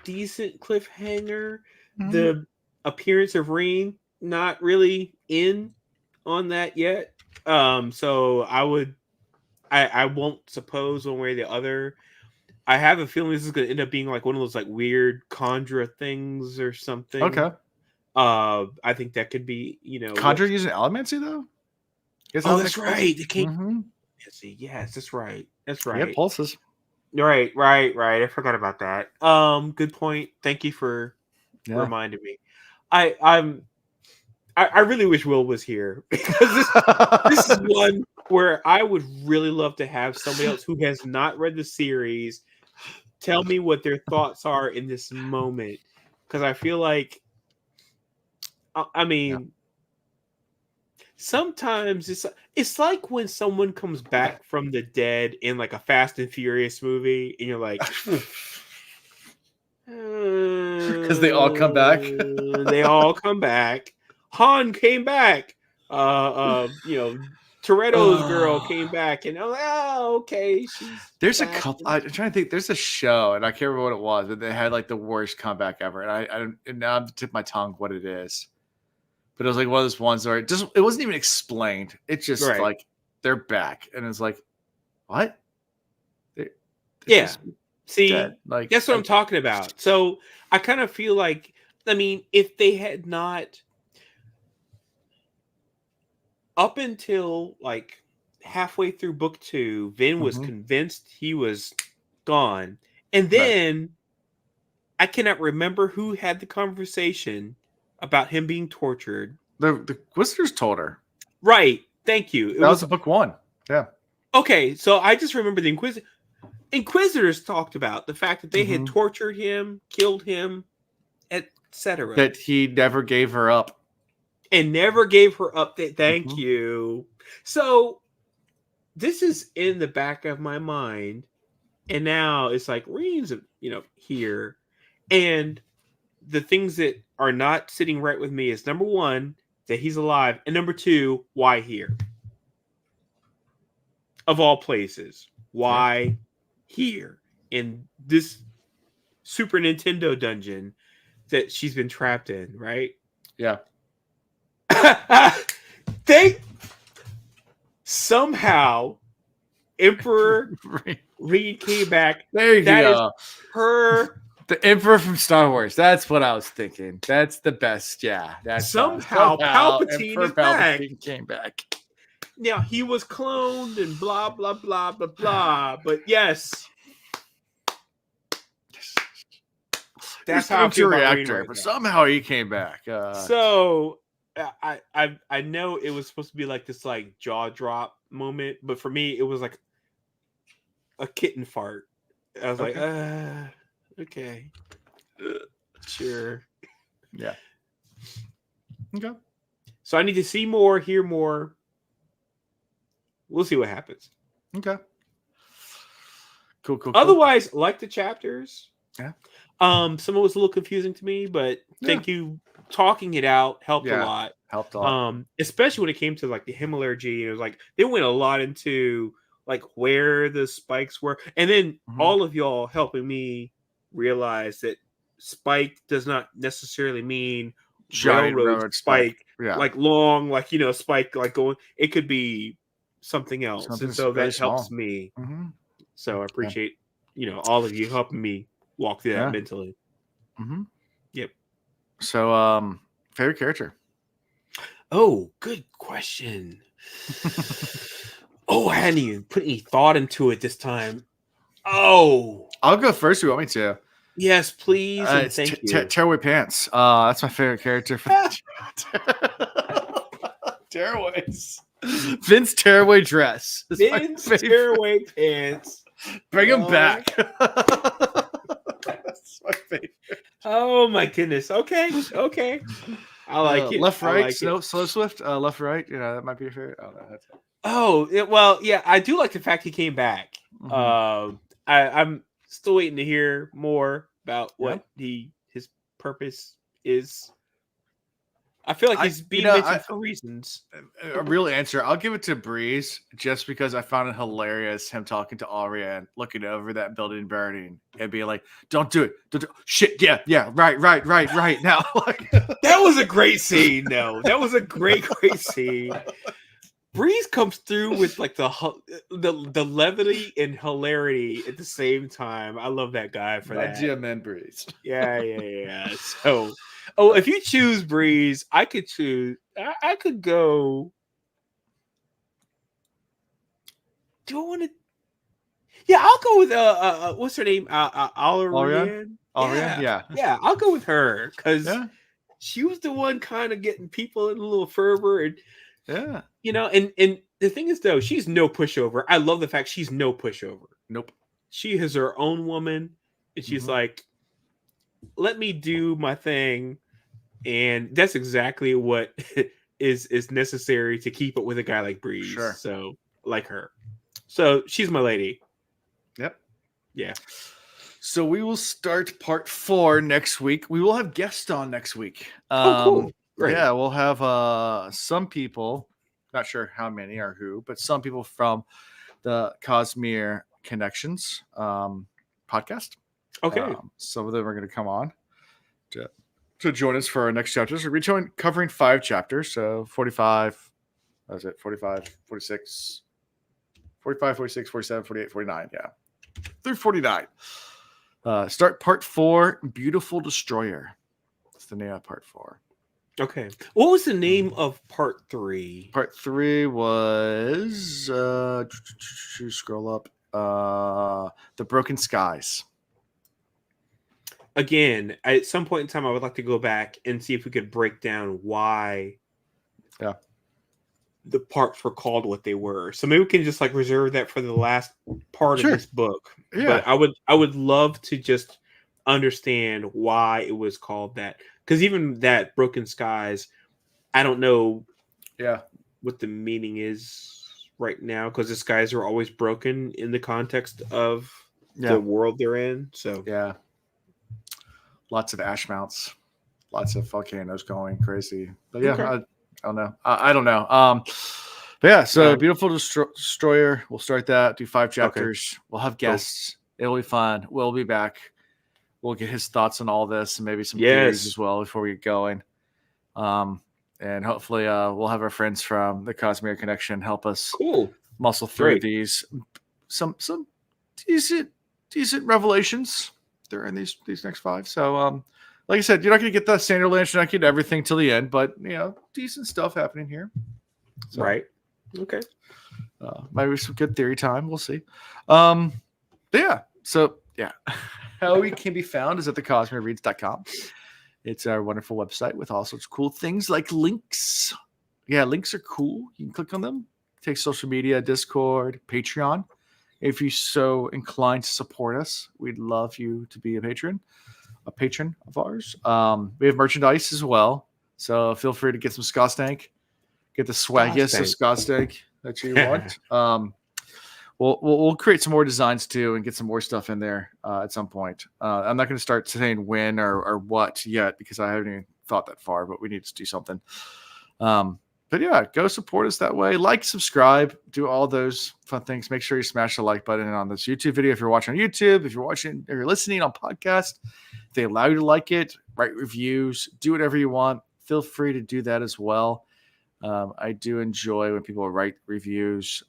decent cliffhanger. Mm-hmm. The appearance of Reen, not really in on that yet. So I won't suppose one way or the other. I have a feeling this is going to end up being like one of those like weird Conjure things or something. Okay. I think that could be, Conjure using Allomancy though? That's right. They can't. Mm-hmm. Yes, that's right. Yeah, pulses. Right. I forgot about that. Good point. Thank you for reminding me. I really wish Will was here because this is one where I would really love to have somebody else who has not read the series tell me what their thoughts are in this moment. Because I feel like, sometimes it's like when someone comes back from the dead in like a Fast and Furious movie, and you're like, because they all come back. They all come back. Han came back. Toretto's girl came back, and I'm like, okay. There's a couple. I'm trying to think. There's a show, and I can't remember what it was, but they had like the worst comeback ever. And and now I'm tip my tongue what it is. But it was like one of those ones where it wasn't even explained. It's just like they're back, and it's like, what? See, dead. Like that's what I'm talking about. So I kind of feel like, if they had not, up until like halfway through book 2, Vin was convinced he was gone, and then I cannot remember who had the conversation about him being tortured. The Inquisitors told her. Right. Thank you. That was book 1. Yeah. Okay, so I just remember the Inquisitors talked about the fact that they had tortured him, killed him, etc. That he never gave her up. And never gave her up. Thank you. So this is in the back of my mind. And now it's like Reed's, here. And the things that are not sitting right with me is number one, that he's alive, and number two, why here? Of all places, why here in this Super Nintendo dungeon that she's been trapped in, right? Yeah. They somehow Emperor Reed came back. There you go. Her. The Emperor from Star Wars. That's what I was thinking. That's the best. Yeah. That's somehow Palpatine Emperor is back. Palpatine came back. Now he was cloned and blah blah blah blah blah. But yes, that's how I feel about reactor. Right but now. somehow he came back. So I know it was supposed to be like this like jaw drop moment, but for me it was like a kitten fart. I was like, okay, sure, yeah, okay. So I need to see more, hear more. We'll see what happens. Okay. Cool. Otherwise, like the chapters. Yeah. Some of it was a little confusing to me, but thank you. Talking it out helped a lot. Helped a lot. Especially when it came to like the Himmlergy. It was like they went a lot into like where the spikes were, and then all of y'all helping me realize that spike does not necessarily mean giant railroad spike. Yeah. Like long, like spike, like going. It could be something else, and so that helps me. So I appreciate all of you helping me walk through that mentally. Yep. So favorite character? Oh, good question. I hadn't even put any thought into it this time. I'll go first. You want me to? Yes, please. And thank you. Tearaway Pants. That's my favorite character for Tearaways. Vince Tearaway dress. Vince Tearaway Pants. Bring him back. That's my favorite. Oh my goodness. Okay. I like it. Left, right, like Slow Swift. Left, right. That might be your favorite. I do like the fact he came back. I'm still waiting to hear more about what his purpose is. I feel like he's being mentioned for reasons. A real answer. I'll give it to Breeze just because I found it hilarious him talking to Arya and looking over that building burning and being like, "Don't do it. Don't do it. Shit. Yeah. Right. Now." That was a great scene. No, that was a great scene. Breeze comes through with like the levity and hilarity at the same time. I love that guy for that. GMN Breeze. Yeah. So, if you choose Breeze, I could choose. I could go. Do I want to? Yeah, I'll go with what's her name? Alarian. Yeah, I'll go with her because she was the one kind of getting people in a little fervor and. Yeah. And the thing is, though, she's no pushover. I love the fact she's no pushover. Nope. She is her own woman, and she's like, let me do my thing. And that's exactly what is necessary to keep up with a guy like Breeze. Sure. So, like her. So, she's my lady. Yep. Yeah. So, we will start part 4 next week. We will have guests on next week. Cool. Great. Yeah, we'll have some people, not sure how many or who, but some people from the Cosmere Connections podcast. Okay. Some of them are going to come on to join us for our next chapters. We're covering 5 chapters, so 45, what was it, 45, 46, 45, 46, 47, 48, 49, yeah. Through 49. Start part 4, Beautiful Destroyer. That's the name of part 4. Okay. What was the name of part 3? Part 3 was scroll up. The Broken Skies. Again, at some point in time, I would like to go back and see if we could break down why the parts were called what they were. So maybe we can just like reserve that for the last part of this book. Yeah. But I would love to just understand why it was called that. Because even that Broken Skies, I don't know what the meaning is right now, because the skies are always broken in the context of the world they're in. So yeah, lots of ash mounts, lots of volcanoes going crazy. But yeah, I don't know. I don't know. But yeah, so Beautiful Destroyer. We'll start that. Do 5 chapters. Okay. We'll have guests. Cool. It'll be fun. We'll be back. We'll get his thoughts on all this and maybe some theories as well before we get going. And hopefully we'll have our friends from the Cosmere Connection help us muscle through these some decent revelations during these next 5. So like I said, you're not going to get the standard Lance, you're not getting everything till the end, but decent stuff happening here. So, right. Okay. Maybe some good theory time. We'll see. But yeah. So yeah. How we can be found is at thecosmereads.com. It's our wonderful website with all sorts of cool things like links. Yeah, links are cool. You can click on them. Take social media, Discord, Patreon. If you're so inclined to support us, we'd love you to be a patron of ours. We have merchandise as well. So feel free to get some Scotstank. Get the swaggiest of Scotstank that you want. We'll create some more designs too and get some more stuff in there at some point. I'm not going to start saying when or what yet because I haven't even thought that far, but we need to do something. But yeah, go support us that way. Like, subscribe, do all those fun things. Make sure you smash the like button on this YouTube video if you're watching on YouTube. If you're listening on podcast, if they allow you to like it, write reviews, do whatever you want. Feel free to do that as well. I do enjoy when people write reviews.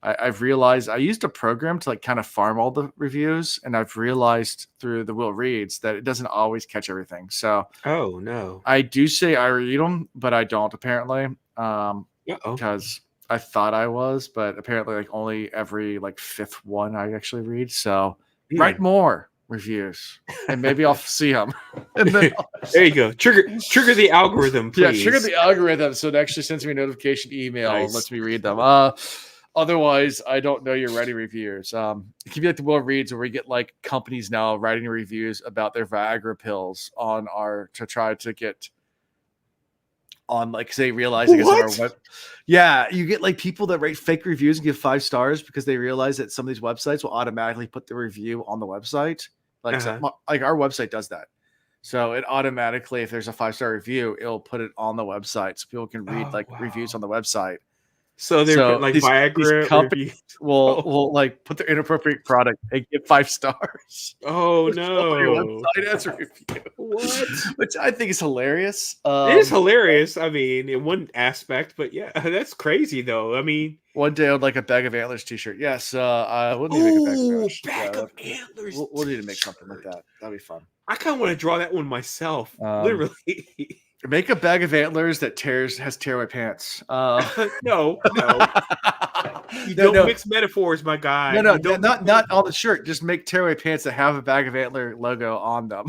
I've realized I used a program to kind of farm all the reviews, and I've realized through the Will Reads that it doesn't always catch everything. So, oh no, I do say I read them, but I don't apparently, because I thought I was, but apparently only every 5th one I actually read. So write more reviews, and maybe I'll see them. And then there you go. Trigger the algorithm, please. Yeah, trigger the algorithm so it actually sends me a notification email and lets me read them. Otherwise, I don't know you're writing reviews. It can be like the Will Reads where we get companies now writing reviews about their Viagra pills on to try to get on say realizing it's on our web. Yeah, you get people that write fake reviews and give 5 stars because they realize that some of these websites will automatically put the review on the website. Our website does that. So it automatically, if there's a 5-star review, it'll put it on the website so people can read reviews on the website. So they're these Viagra companies will put their inappropriate product and get 5 stars. Oh no! Your website as a review. What? Which I think is hilarious. It is hilarious. I mean, in one aspect, but yeah, that's crazy though. I mean, one day I would like a Bag of Antlers T-shirt. Yes, we'll need to make a bag of antlers. We'll need to make something like that. That'd be fun. I kind of want to draw that one myself. Literally. Make a bag of antlers that has tearaway pants. No. You don't mix metaphors, my guy. No, not on the shirt. Just make tearaway pants that have a Bag of Antler logo on them.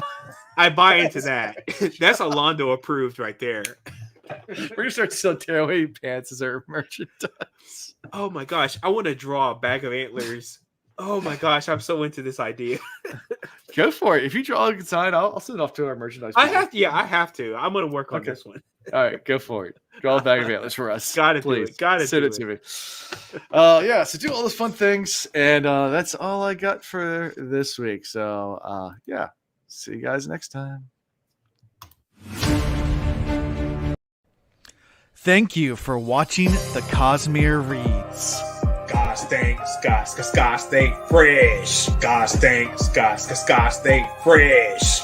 I buy into that. That's Alondo approved right there. We're gonna start selling tearaway pants as our merchandise. Oh my gosh, I want to draw a Bag of Antlers. Oh my gosh, I'm so into this idea. Go for it. If you draw a good sign, I'll send it off to our merchandise. I have to. I'm gonna work on this one. All right, go for it. Draw a Bag of Antlers for us. Gotta please. Do it. Gotta send do it to me. So do all those fun things, and that's all I got for this week. So see you guys next time. Thank you for watching the Cosmere Reads. Scotstank fresh. Scotstank fresh.